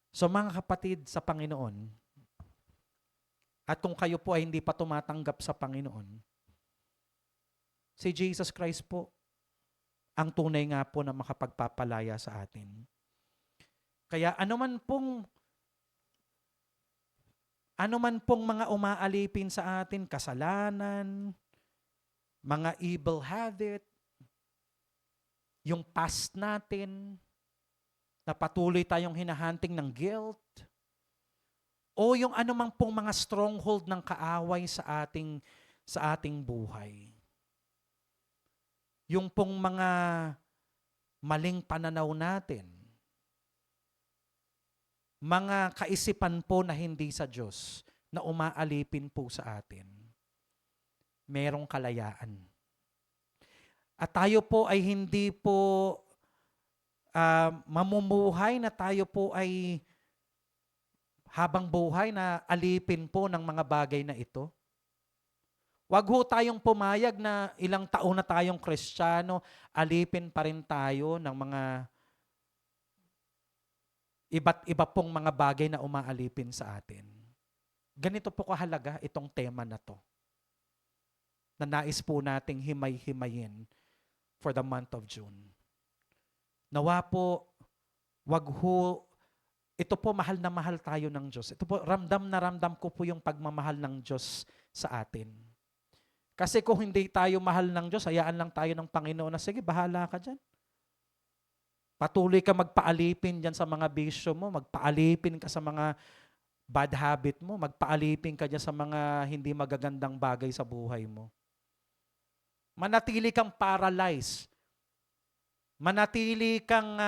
So mga kapatid sa Panginoon, at kung kayo po ay hindi pa tumatanggap sa Panginoon, si Jesus Christ po ang tunay nga po na makapagpapalaya sa atin. Kaya anuman pong mga umaalipin sa atin, kasalanan, mga evil habit, yung past natin, na patuloy tayong hinahunting ng guilt, o yung anumang pong mga stronghold ng kaaway sa ating buhay. Yung pong mga maling pananaw natin, mga kaisipan po na hindi sa Diyos, na umaalipin po sa atin, merong kalayaan. At tayo po ay hindi po mamumuhay na tayo po ay habang buhay na alipin po ng mga bagay na ito. Wag ho tayong pumayag na ilang taon na tayong Kristiyano, alipin pa rin tayo ng mga iba't iba pong mga bagay na umaalipin sa atin. Ganito po kahalaga itong tema na to, na nais po nating himay-himayin for the month of June. Nawa po, ito po mahal na mahal tayo ng Diyos. Ito po, ramdam na ramdam ko po yung pagmamahal ng Diyos sa atin. Kasi kung hindi tayo mahal ng Diyos, hayaan lang tayo ng Panginoon na, sige, bahala ka dyan. Patuloy ka magpaalipin dyan sa mga bisyo mo, magpaalipin ka sa mga bad habit mo, magpaalipin ka dyan sa mga hindi magagandang bagay sa buhay mo. Manatili kang paralyzed. Manatili kang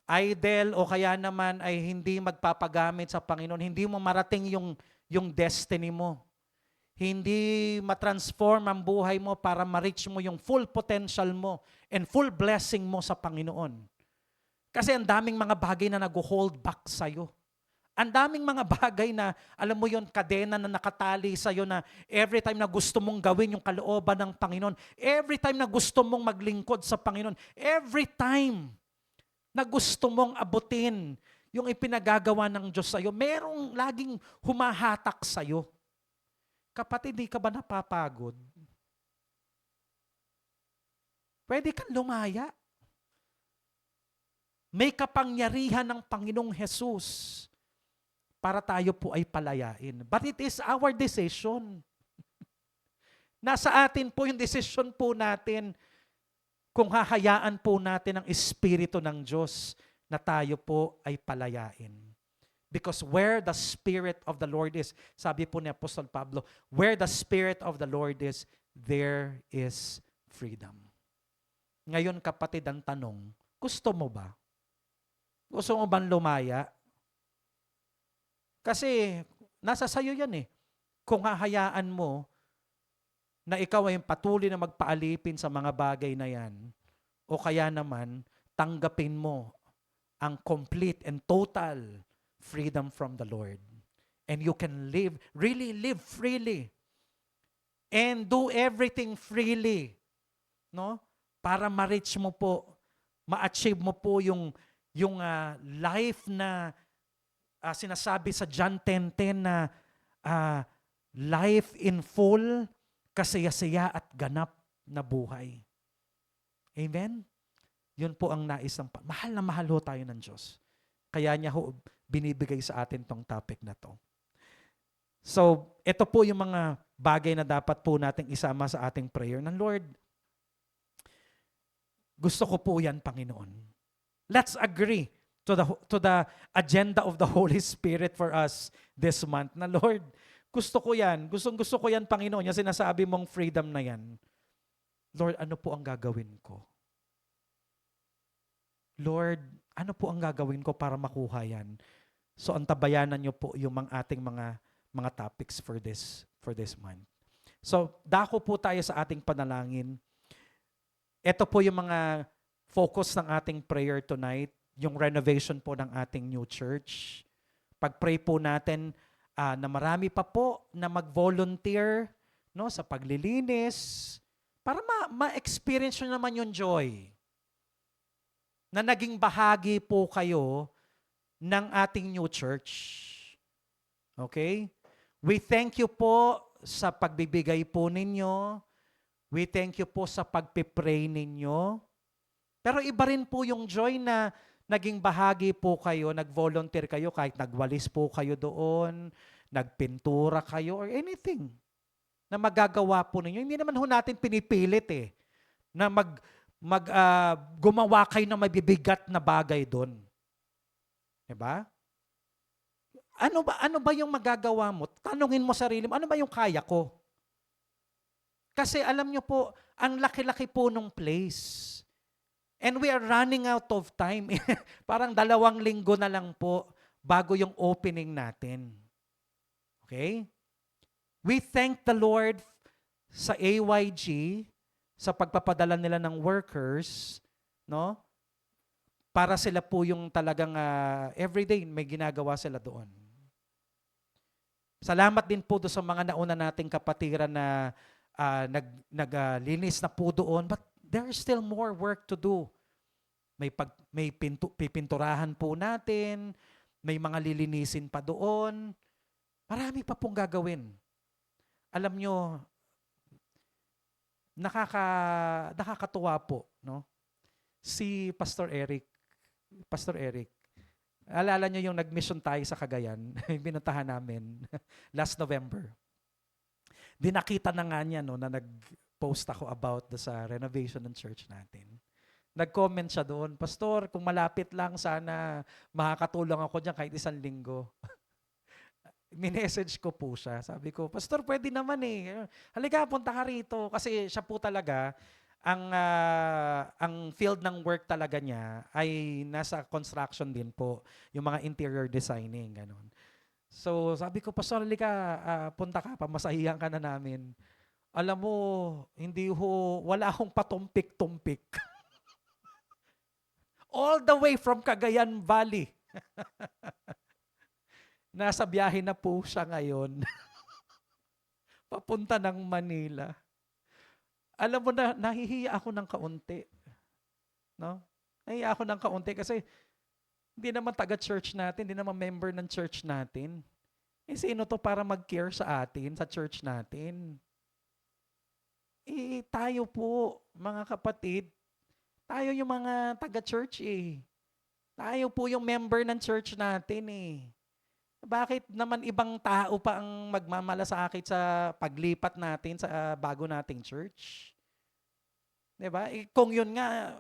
idle o kaya naman ay hindi magpapagamit sa Panginoon. Hindi mo marating yung destiny mo. Hindi matransform ang buhay mo para ma-reach mo yung full potential mo and full blessing mo sa Panginoon. Kasi ang daming mga bagay na nag-hold back sa'yo. Ang daming mga bagay na, alam mo yon, kadena na nakatali sa'yo na every time na gusto mong gawin yung kalooban ng Panginoon, every time na gusto mong maglingkod sa Panginoon, every time na gusto mong abutin yung ipinagagawa ng Diyos sa'yo, merong laging humahatak sa'yo. Kapatid, di ka ba napapagod? Pwede kang lumaya. May kapangyarihan ng Panginoong Jesus para tayo po ay palayain. But it is our decision. Nasa atin po yung decision po natin kung hahayaan po natin ang Espiritu ng Diyos na tayo po ay palayain. Because where the Spirit of the Lord is, sabi po ni Apostol Pablo, where the Spirit of the Lord is, there is freedom. Ngayon kapatid, ang tanong, gusto mo ba? Gusto mo bang lumaya? Kasi nasa sayo yan eh. Kung hahayaan mo na ikaw ay patuloy na magpaalipin sa mga bagay na yan, o kaya naman tanggapin mo ang complete and total freedom from the Lord. And you can live, really live freely. And do everything freely. No? Para ma-reach mo po, ma-achieve mo po yung life na sinasabi sa John 10:10 na life in full, kasaya-saya at ganap na buhay. Amen? Yun po ang nais ng mahal na mahal ho tayo ng Diyos. Kaya niya ho binibigay sa atin tong topic na to. So, ito po yung mga bagay na dapat po nating isama sa ating prayer ng Lord. Gusto ko po yan, Panginoon. Let's agree to the agenda of the Holy Spirit for us this month. Na Lord, gusto ko yan. Gusto ko yan, Panginoon. Yung sinasabi mong freedom na yan. Lord, ano po ang gagawin ko? Lord, ano po ang gagawin ko para makuha yan? So antabayanan niyo po yung ating mga topics for this month. So dako po tayo sa ating panalangin. Ito po yung mga focus ng ating prayer tonight, yung renovation po ng ating new church. Pag-pray po natin na marami pa po na mag-volunteer no, sa paglilinis para ma-experience nyo naman yung joy na naging bahagi po kayo ng ating new church. Okay? We thank you po sa pagbibigay po ninyo. We thank you po sa pagpipray ninyo. Pero iba rin po yung joy na naging bahagi po kayo, nag-volunteer kayo, kahit nagwalis po kayo doon, nagpintura kayo, or anything na magagawa po ninyo. Hindi naman ho natin pinipilit na gumawa kayo ng mabibigat na bagay doon. Diba? Ano ba yung magagawa mo? Tanungin mo sarili mo, ano ba yung kaya ko? Kasi alam nyo po, ang laki-laki po nung place. And we are running out of time. Parang 2 linggo na lang po bago yung opening natin. Okay? We thank the Lord sa AYG sa pagpapadala nila ng workers, no? Para sila po yung talagang everyday may ginagawa sila doon. Salamat din po do sa mga nauna nating kapatiran na naglinis na po doon, but there is still more work to do. May pipinturahan po natin, may mga lilinisin pa doon. Marami pa pong gagawin. Alam nyo, nakakatuwa po, no? Si Pastor Eric, alala nyo yung nag-mission tayo sa Cagayan, binuntahan namin last November. Dinakita na nga niya no, na nag-post ako about sa renovation ng church natin. nag-comment siya doon, Pastor, kung malapit lang, sana makakatulong ako dyan kahit 1 linggo. Minessage ko po siya. Sabi ko, Pastor, pwede naman eh. Halika, punta ka rito. Kasi siya po talaga, ang field ng work talaga niya ay nasa construction din po. Yung mga interior designing, ganun. So sabi ko, Pastor, halika, punta ka, pamasahihan ka na namin. Alam mo, wala akong patumpik-tumpik. All the way from Cagayan Valley. Nasa biyahe na po siya ngayon. Papunta ng Manila. Alam mo na, nahihiya ako ng kaunti. No? Nahihiya ako ng kaunti kasi hindi naman taga-church natin, hindi naman member ng church natin. Eh, sino to para mag-care sa atin, sa church natin? Eh, tayo po, mga kapatid, tayo yung mga taga-church eh. Tayo po yung member ng church natin eh. Bakit naman ibang tao pa ang magmamalasakit sa paglipat natin sa bago nating church? 'Di ba? Eh, kung yun nga,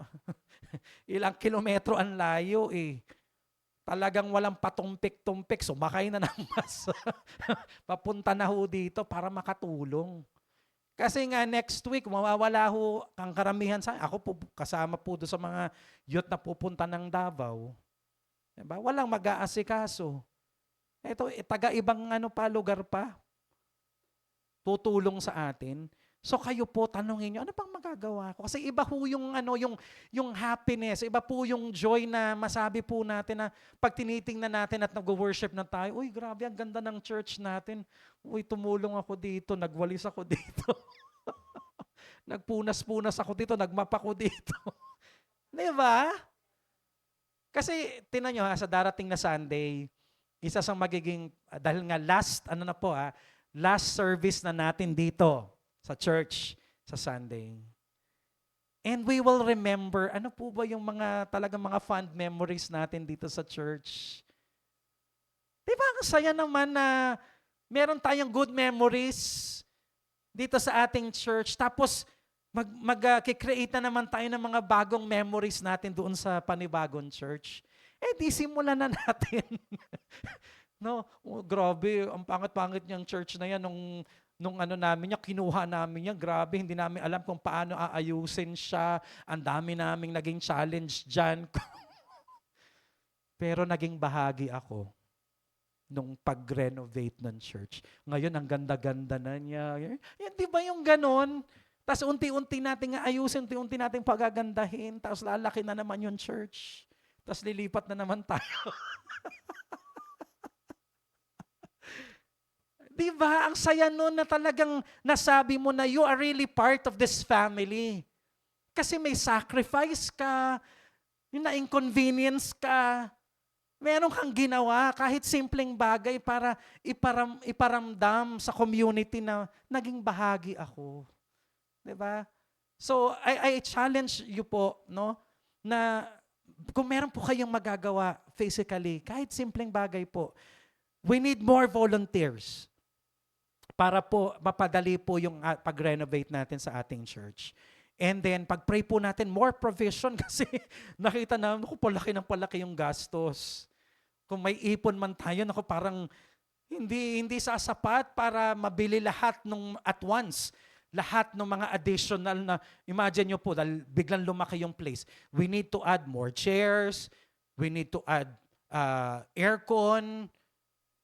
ilang kilometro ang layo eh. Talagang walang patumpik-tumpik, sumakay na ng bus. Papunta na ho dito para makatulong. Kasi nga next week, mawawala ho ang karamihan sa ako po, kasama po doon sa mga youth na pupunta ng Davao. 'Di ba? Walang mag-aasikaso. Ito, taga-ibang lugar pa, tutulong sa atin. So kayo po, tanungin nyo, ano pang magagawa ko? Kasi iba po yung happiness, iba po yung joy na masabi po natin na pag tinitingnan natin at nag-worship na tayo, uy, grabe, ang ganda ng church natin. Uy, tumulong ako dito, nagwalis ako dito. Nagpunas-punas ako dito, nagmap ako dito. Di ba? Kasi, tinan nyo sa darating na Sunday, isa sa magiging, dahil nga last service na natin dito sa church sa Sunday. And we will remember, ano po ba yung talagang mga fond memories natin dito sa church? Di ba ang saya naman na meron tayong good memories dito sa ating church. Tapos mag-create na naman tayo ng mga bagong memories natin doon sa panibagong church. Eh di simulan na natin. No, grabe, ang pangit-pangit niyang church na yan nung namin niya, kinuha namin yan. Grabe, hindi namin alam kung paano aayusin siya. Ang dami naming naging challenge diyan. Pero naging bahagi ako nung pag-renovate ng church. Ngayon, ang ganda-ganda na niya. Yan, di ba yung ganon? Tapos unti-unti natin ayusin, unti-unti natin pagagandahin, tapos lalaki na naman yung church. Tapos lilipat na naman tayo. Di ba? Ang saya nun na talagang nasabi mo na you are really part of this family. Kasi may sacrifice ka, yung na-inconvenience ka, meron kang ginawa, kahit simpleng bagay para iparamdam sa community na naging bahagi ako. Di ba? So, I challenge you po, no, na kung meron po kayong magagawa physically, kahit simpleng bagay po, we need more volunteers para po mapadali po yung pag-renovate natin sa ating church. And then, pag-pray po natin, more provision kasi nakita namin, palaki ng palaki yung gastos. Kung may ipon man tayo, parang hindi sasapat para mabili lahat at once. Lahat ng mga additional na, imagine nyo po, dahil biglang lumaki yung place. We need to add more chairs. We need to add aircon.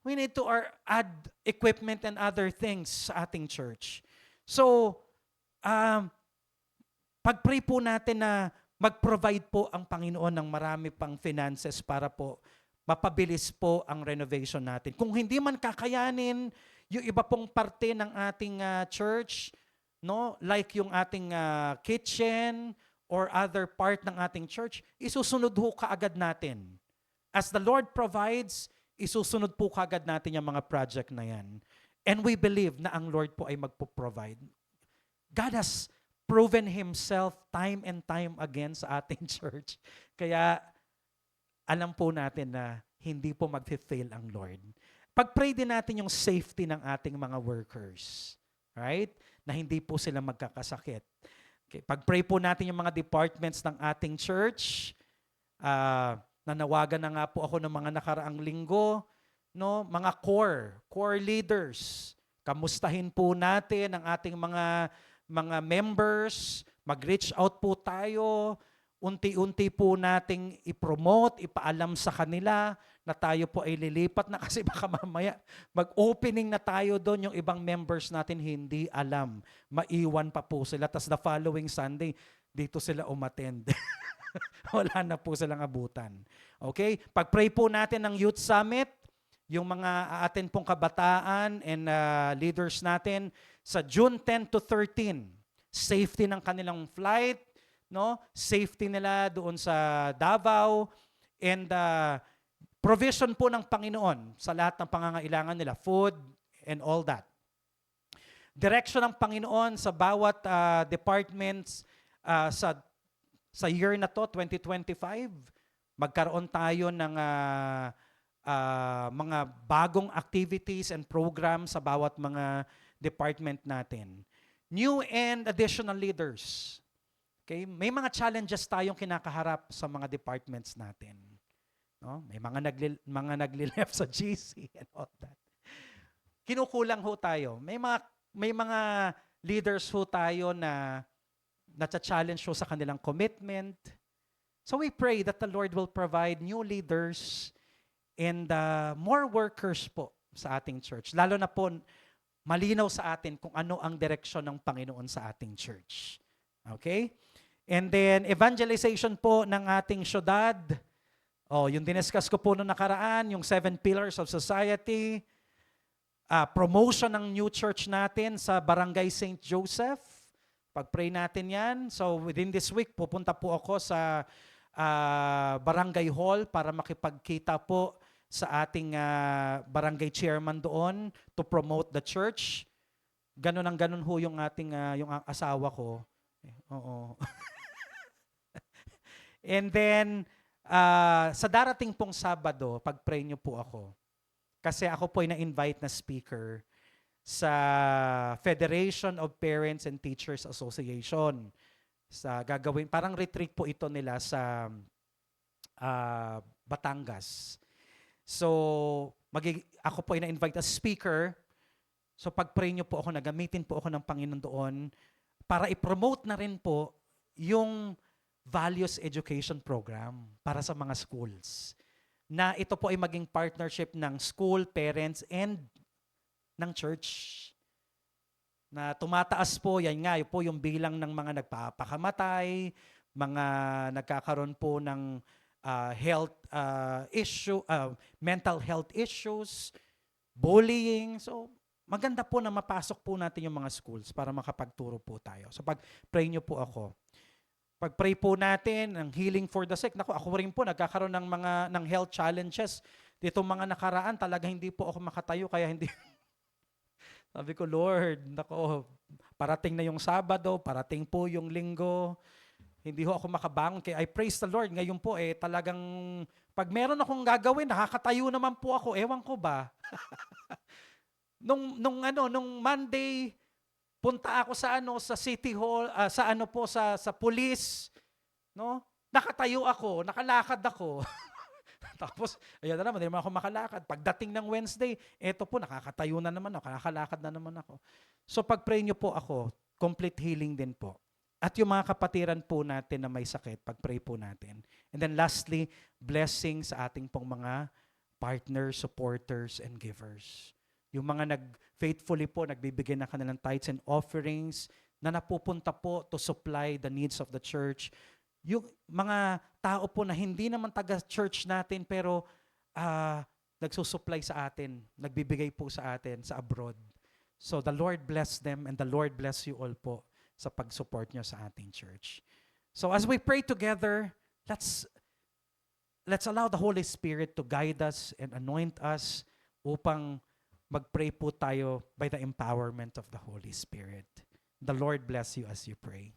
We need to add equipment and other things sa ating church. So, pag-pray po natin na mag-provide po ang Panginoon ng marami pang finances para po mapabilis po ang renovation natin. Kung hindi man kakayanin yung iba pong parte ng ating church, no, like yung ating kitchen or other part ng ating church, isusunod ho kaagad natin. As the Lord provides, isusunod po kaagad natin yung mga project na yan. And we believe na ang Lord po ay magpo-provide. God has proven Himself time and time again sa ating church. Kaya alam po natin na hindi po mag-fail ang Lord. Pag-pray din natin yung safety ng ating mga workers. Right? Na hindi po sila magkakasakit. Okay, pag-pray po natin yung mga departments ng ating church. Nanawagan na nga po ako ng mga nakaraang linggo, no? Mga core leaders. Kamustahin po natin ang ating mga members, mag-reach out po tayo, unti-unti po nating i-promote, ipaalam sa kanila na tayo po ay lilipat na kasi baka mamaya mag-opening na tayo doon, yung ibang members natin hindi alam. Maiwan pa po sila. Tas the following Sunday, dito sila umattend. Wala na po silang abutan. Okay? Pag-pray po natin ng Youth Summit, yung mga atin pong kabataan and leaders natin sa June 10 to 13. Safety ng kanilang flight, no? Safety nila doon sa Davao, and provision po ng Panginoon sa lahat ng pangangailangan nila, food and all that. Direction ng Panginoon sa bawat departments sa year na to, 2025. Magkaroon tayo ng mga bagong activities and programs sa bawat mga department natin. New and additional leaders. Okay? May mga challenges tayong kinakaharap sa mga departments natin. No? May mga nagli-left sa GC and all that. Kinukulang ho tayo. May mga leaders ho tayo na challenge ho sa kanilang commitment. So we pray that the Lord will provide new leaders and more workers po sa ating church. Lalo na po, malinaw sa atin kung ano ang direksyon ng Panginoon sa ating church. Okay? And then, evangelization po ng ating syudad. Yung diniscuss ko po noong nakaraan, yung 7 pillars of society, promotion ng new church natin sa Barangay St. Joseph. Pag-pray natin yan. So within this week, pupunta po ako sa Barangay Hall para makipagkita po sa ating barangay chairman doon to promote the church. Ganun ho yung ating yung asawa ko. Oo. And then, sa darating pong Sabado, pag-pray niyo po ako. Kasi ako po ay na-invite na speaker sa Federation of Parents and Teachers Association. Sa gagawin, parang retreat po ito nila sa Batangas. So, ako po ay na-invite as speaker. So, pag-pray niyo po ako, nagamitin po ako ng Panginoon doon para i-promote na rin po yung values education program para sa mga schools. Na ito po ay maging partnership ng school, parents, and ng church. Na tumataas po, yan nga, yun po yung bilang ng mga nagpapakamatay, mga nagkakaroon po ng mental health issues, bullying. So, maganda po na mapasok po natin yung mga schools para makapagturo po tayo. So, pag-pray nyo po ako. Pag-pray po natin ng healing for the sick. Naku, ako rin po nagkakaroon ng health challenges. Dito mga nakaraan, talaga hindi po ako makatayo, kaya hindi. Sabi ko, Lord, nako, parating na yung Sabado, parating po yung Linggo. Hindi ho ako makabangon. Kaya I praise the Lord. Ngayon po talagang pag meron akong gagawin, nakakatayo naman po ako. Ewan ko ba? nung Monday, punta ako sa City Hall, sa police, no? Nakatayo ako, nakalakad ako. Tapos, ayan na naman, hindi naman ako makalakad. Pagdating ng Wednesday, eto po, nakakatayo na naman ako, nakakalakad na naman ako. So pag-pray niyo po ako, complete healing din po. At yung mga kapatiran po natin na may sakit, pag-pray po natin. And then lastly, blessing sa ating pong mga partners, supporters, and givers. Yung mga faithfully po, nagbibigay ng kanilang tithes and offerings na napupunta po to supply the needs of the church. Yung mga tao po na hindi naman taga-church natin pero nagsusupply sa atin, nagbibigay po sa atin sa abroad. So the Lord bless them and the Lord bless you all po sa pag-support nyo sa ating church. So as we pray together, let's allow the Holy Spirit to guide us and anoint us upang mag-pray po tayo by the empowerment of the Holy Spirit. The Lord bless you as you pray.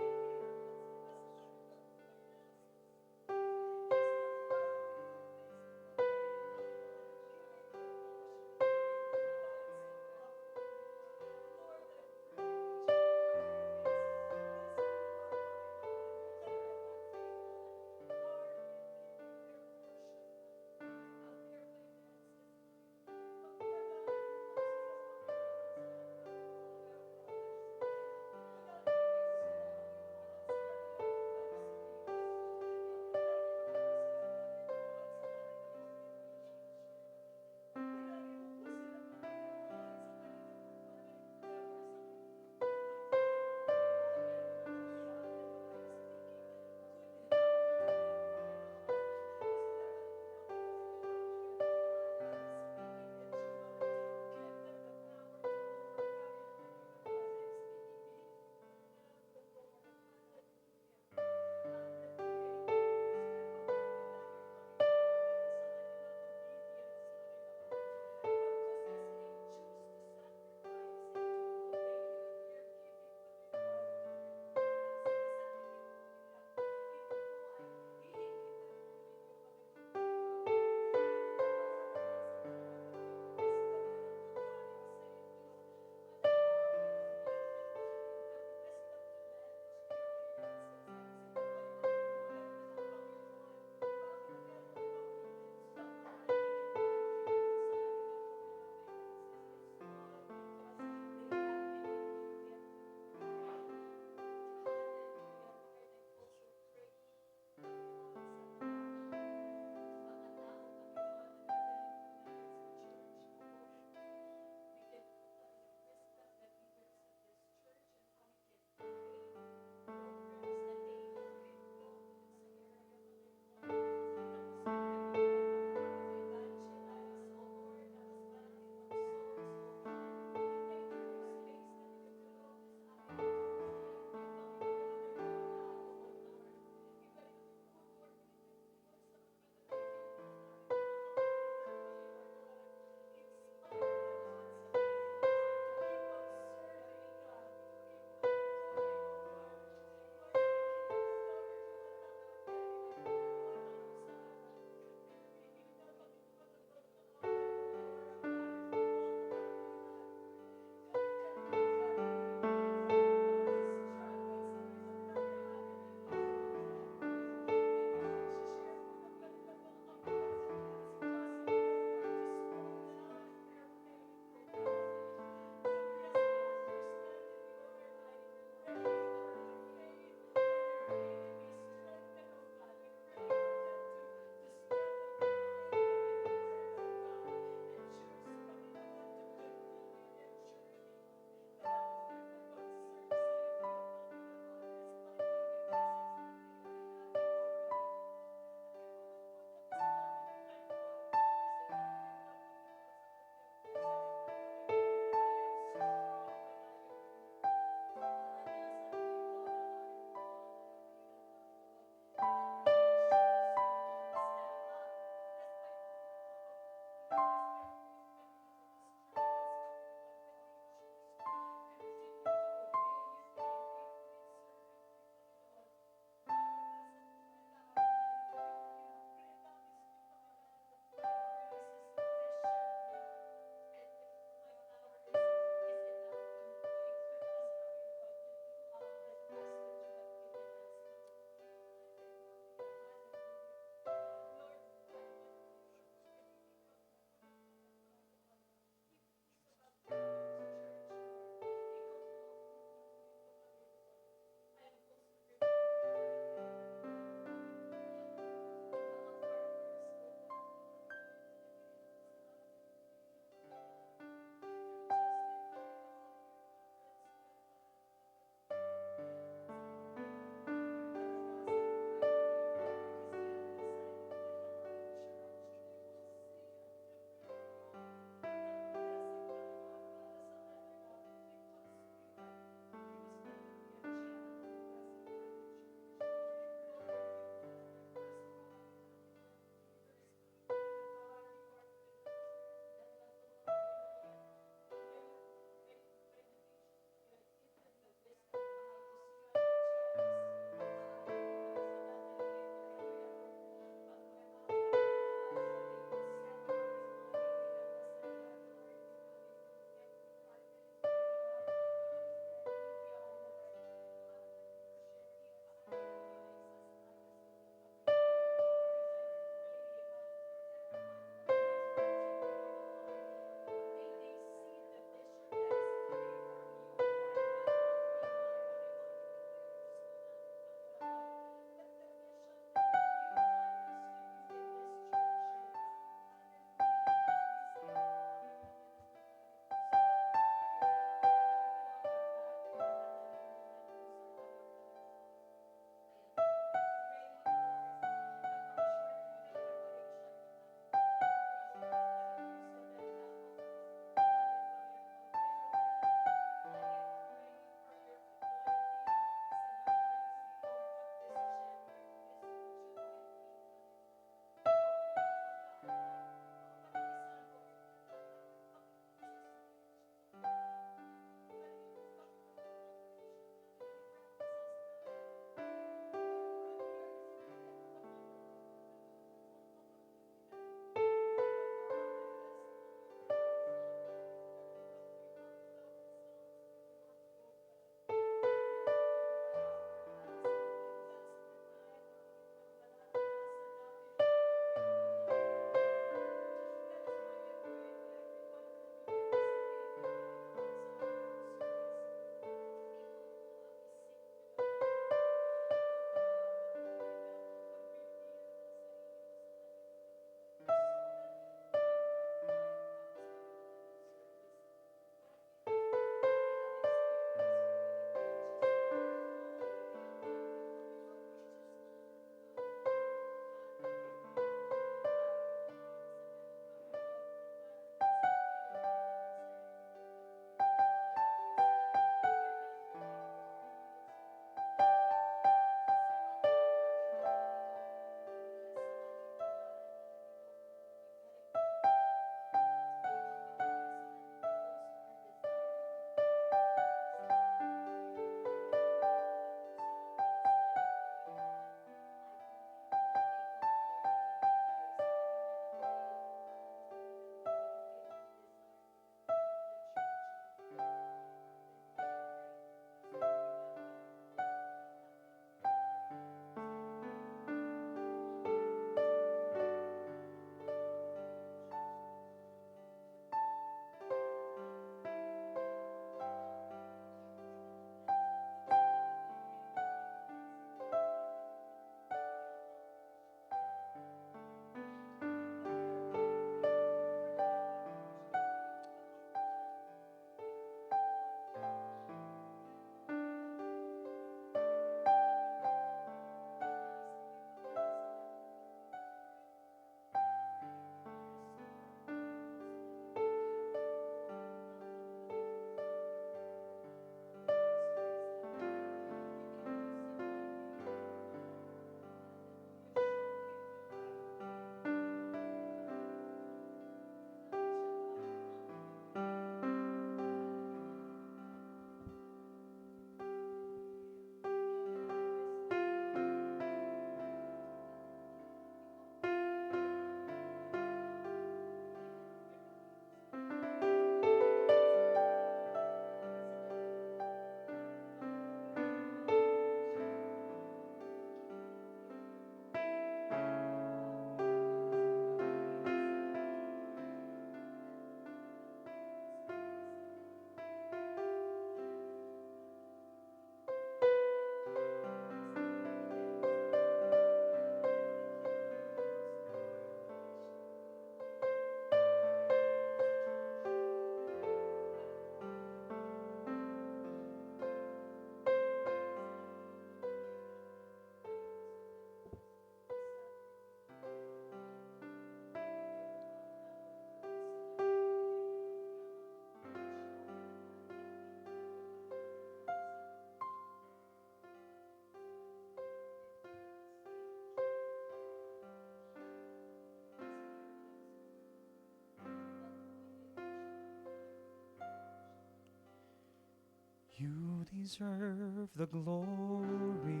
You deserve the glory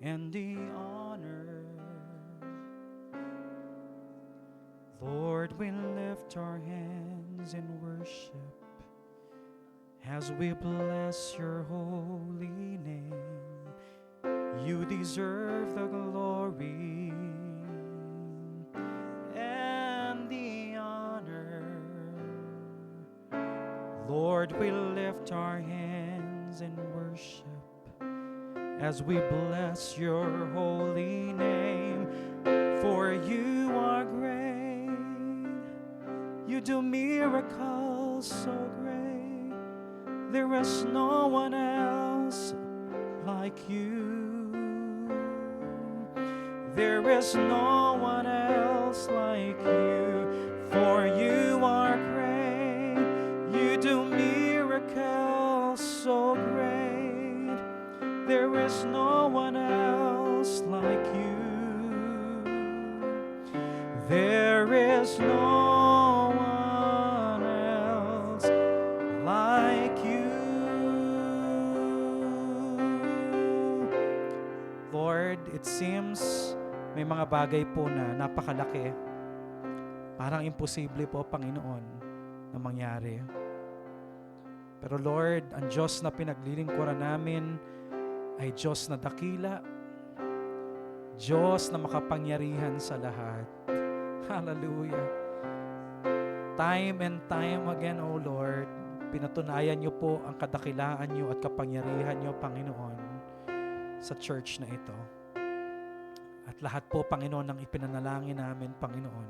and the honor. Lord, we lift our hands in worship as we bless your holy name. You deserve the glory and the honor. Lord, we lift our hands in worship as we bless your holy name. For you are great, you do miracles so great. There is no one else like you. There is no one else like you. For you are great, you do miracles so great. There is no one else like you. There is no one else like you. Lord, it seems may mga bagay po na napakalaki. Parang imposible po, Panginoon, na mangyari. Pero Lord, ang Diyos na pinaglilingkuran namin ay Diyos na dakila, Diyos na makapangyarihan sa lahat. Hallelujah. Time and time again, O Lord, pinatunayan niyo po ang kadakilaan niyo at kapangyarihan niyo, Panginoon, sa church na ito. At lahat po, Panginoon, ng ipinanalangin namin, Panginoon,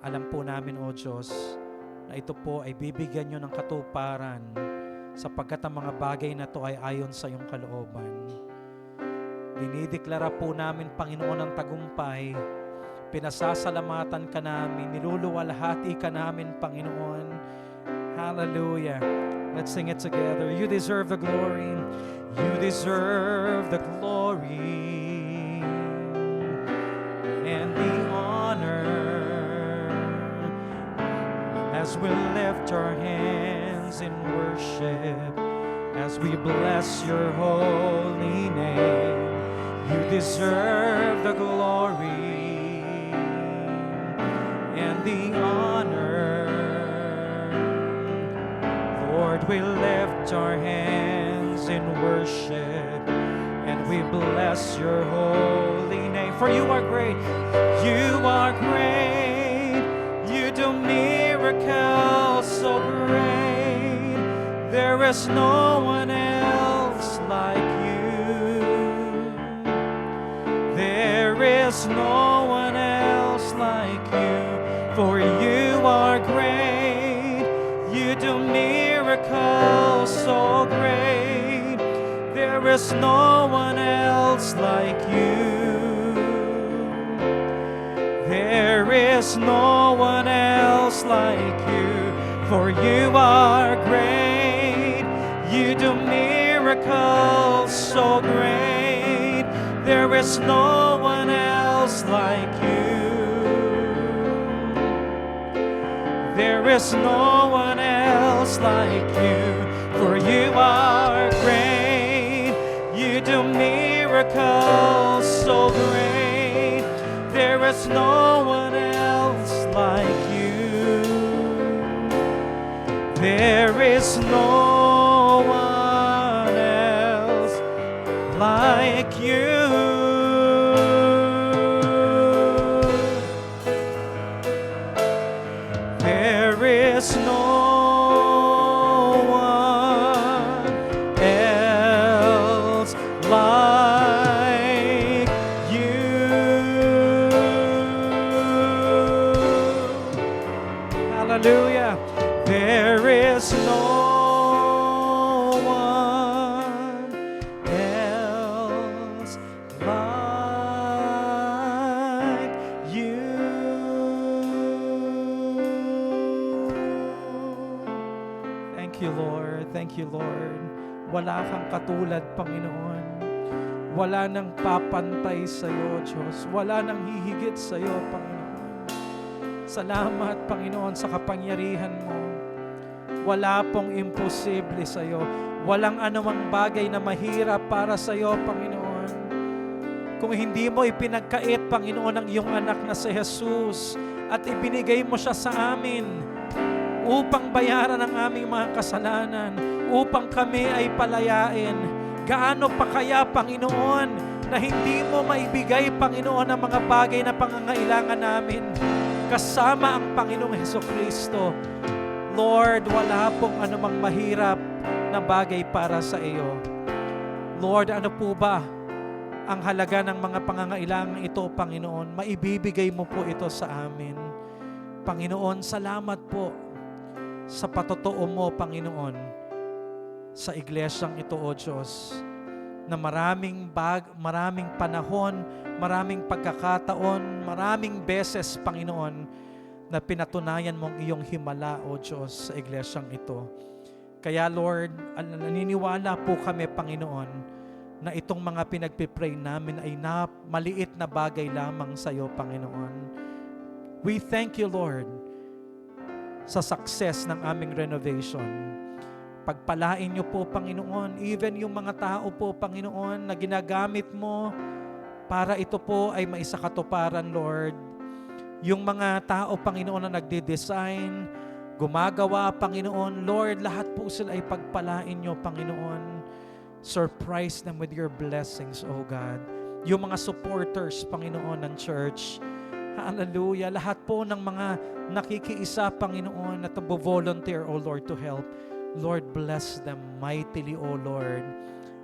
alam po namin, O Diyos, na ito po ay bibigyan niyo ng katuparan sapagkat ang mga bagay na ito ay ayon sa iyong kalooban. Dinideklara po namin, Panginoon, ang tagumpay. Pinasasalamatan ka namin, niluluwalhati ka namin, Panginoon. Hallelujah. Let's sing it together. You deserve the glory. You deserve the glory and the honor as we lift our hands in worship, as we bless your holy name. You deserve the glory and the honor. Lord, we lift our hands in worship and we bless your holy name. For you are great, you are great, you do miracles so great. There is no one else like you. There is no one else like you. For you are great, you do miracles so great. There is no one else like you. There is no one else like you. For you are great, you do miracles so great. There is no one else like you. There is no one else like you. For you are great, you do miracles so great. There is no one else like you. There is no one else like you. There is no one else like you. Hallelujah. There is no one else like you. Thank you, Lord. Thank you, Lord. Wala kang katulad, Panginoon. Wala nang papantay sa iyo, Diyos. Wala nang hihigit sa iyo, Panginoon. Salamat, Panginoon, sa kapangyarihan mo. Wala pong imposible sa iyo. Walang anumang bagay na mahirap para sa iyo, Panginoon. Kung hindi mo ipinagkait, Panginoon, ang iyong anak na si Jesus at ibinigay mo siya sa amin upang bayaran ang aming mga kasalanan, upang kami ay palayain, gaano pa kaya, Panginoon, na hindi mo maibigay, Panginoon, ang mga bagay na pangangailangan namin kasama ang Panginoong Hesukristo. Lord, wala pong anumang mahirap na bagay para sa iyo. Lord, ano po ba ang halaga ng mga pangangailangan ito, Panginoon? Maibibigay mo po ito sa amin. Panginoon, salamat po sa patotoo mo, Panginoon, sa iglesyang ito, O Diyos, na maraming panahon, maraming pagkakataon, maraming beses, Panginoon, na pinatunayan mong iyong himala, O Diyos, sa iglesyang ito. Kaya, Lord, naniniwala po kami, Panginoon, na itong mga pinagpipray namin ay maliit na bagay lamang sa iyo, Panginoon. We thank you, Lord, sa success ng aming renovation. Pagpalain niyo po, Panginoon, even yung mga tao po, Panginoon, na ginagamit mo para ito po ay maisakatuparan, Lord. Yung mga tao, Panginoon, na nagde-design, gumagawa, Panginoon, Lord, lahat po sila ay pagpalain niyo, Panginoon. Surprise them with your blessings, O God. Yung mga supporters, Panginoon, ng church, hallelujah, lahat po ng mga nakikiisa, Panginoon, at volunteer, O Lord, to help. Lord, bless them mightily, O Lord,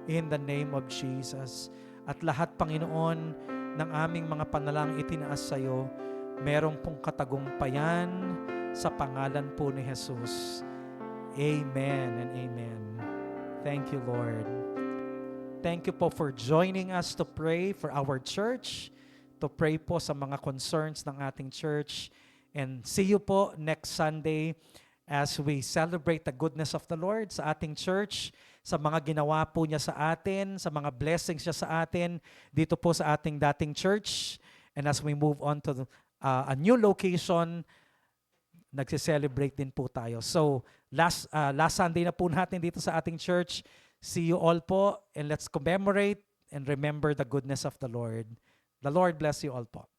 in the name of Jesus. At lahat, Panginoon, ng aming mga panalangin itinaas sa iyo, merong pong katagumpayan sa pangalan po ni Jesus. Amen and amen. Thank you, Lord. Thank you po for joining us to pray for our church, to pray po sa mga concerns ng ating church. And see you po next Sunday as we celebrate the goodness of the Lord sa ating church, sa mga ginawa po niya sa atin, sa mga blessings niya sa atin dito po sa ating dating church. And as we move on to a new location, nagse-celebrate din po tayo. So, last Sunday na po natin dito sa ating church. See you all po, and let's commemorate and remember the goodness of the Lord. The Lord bless you all po.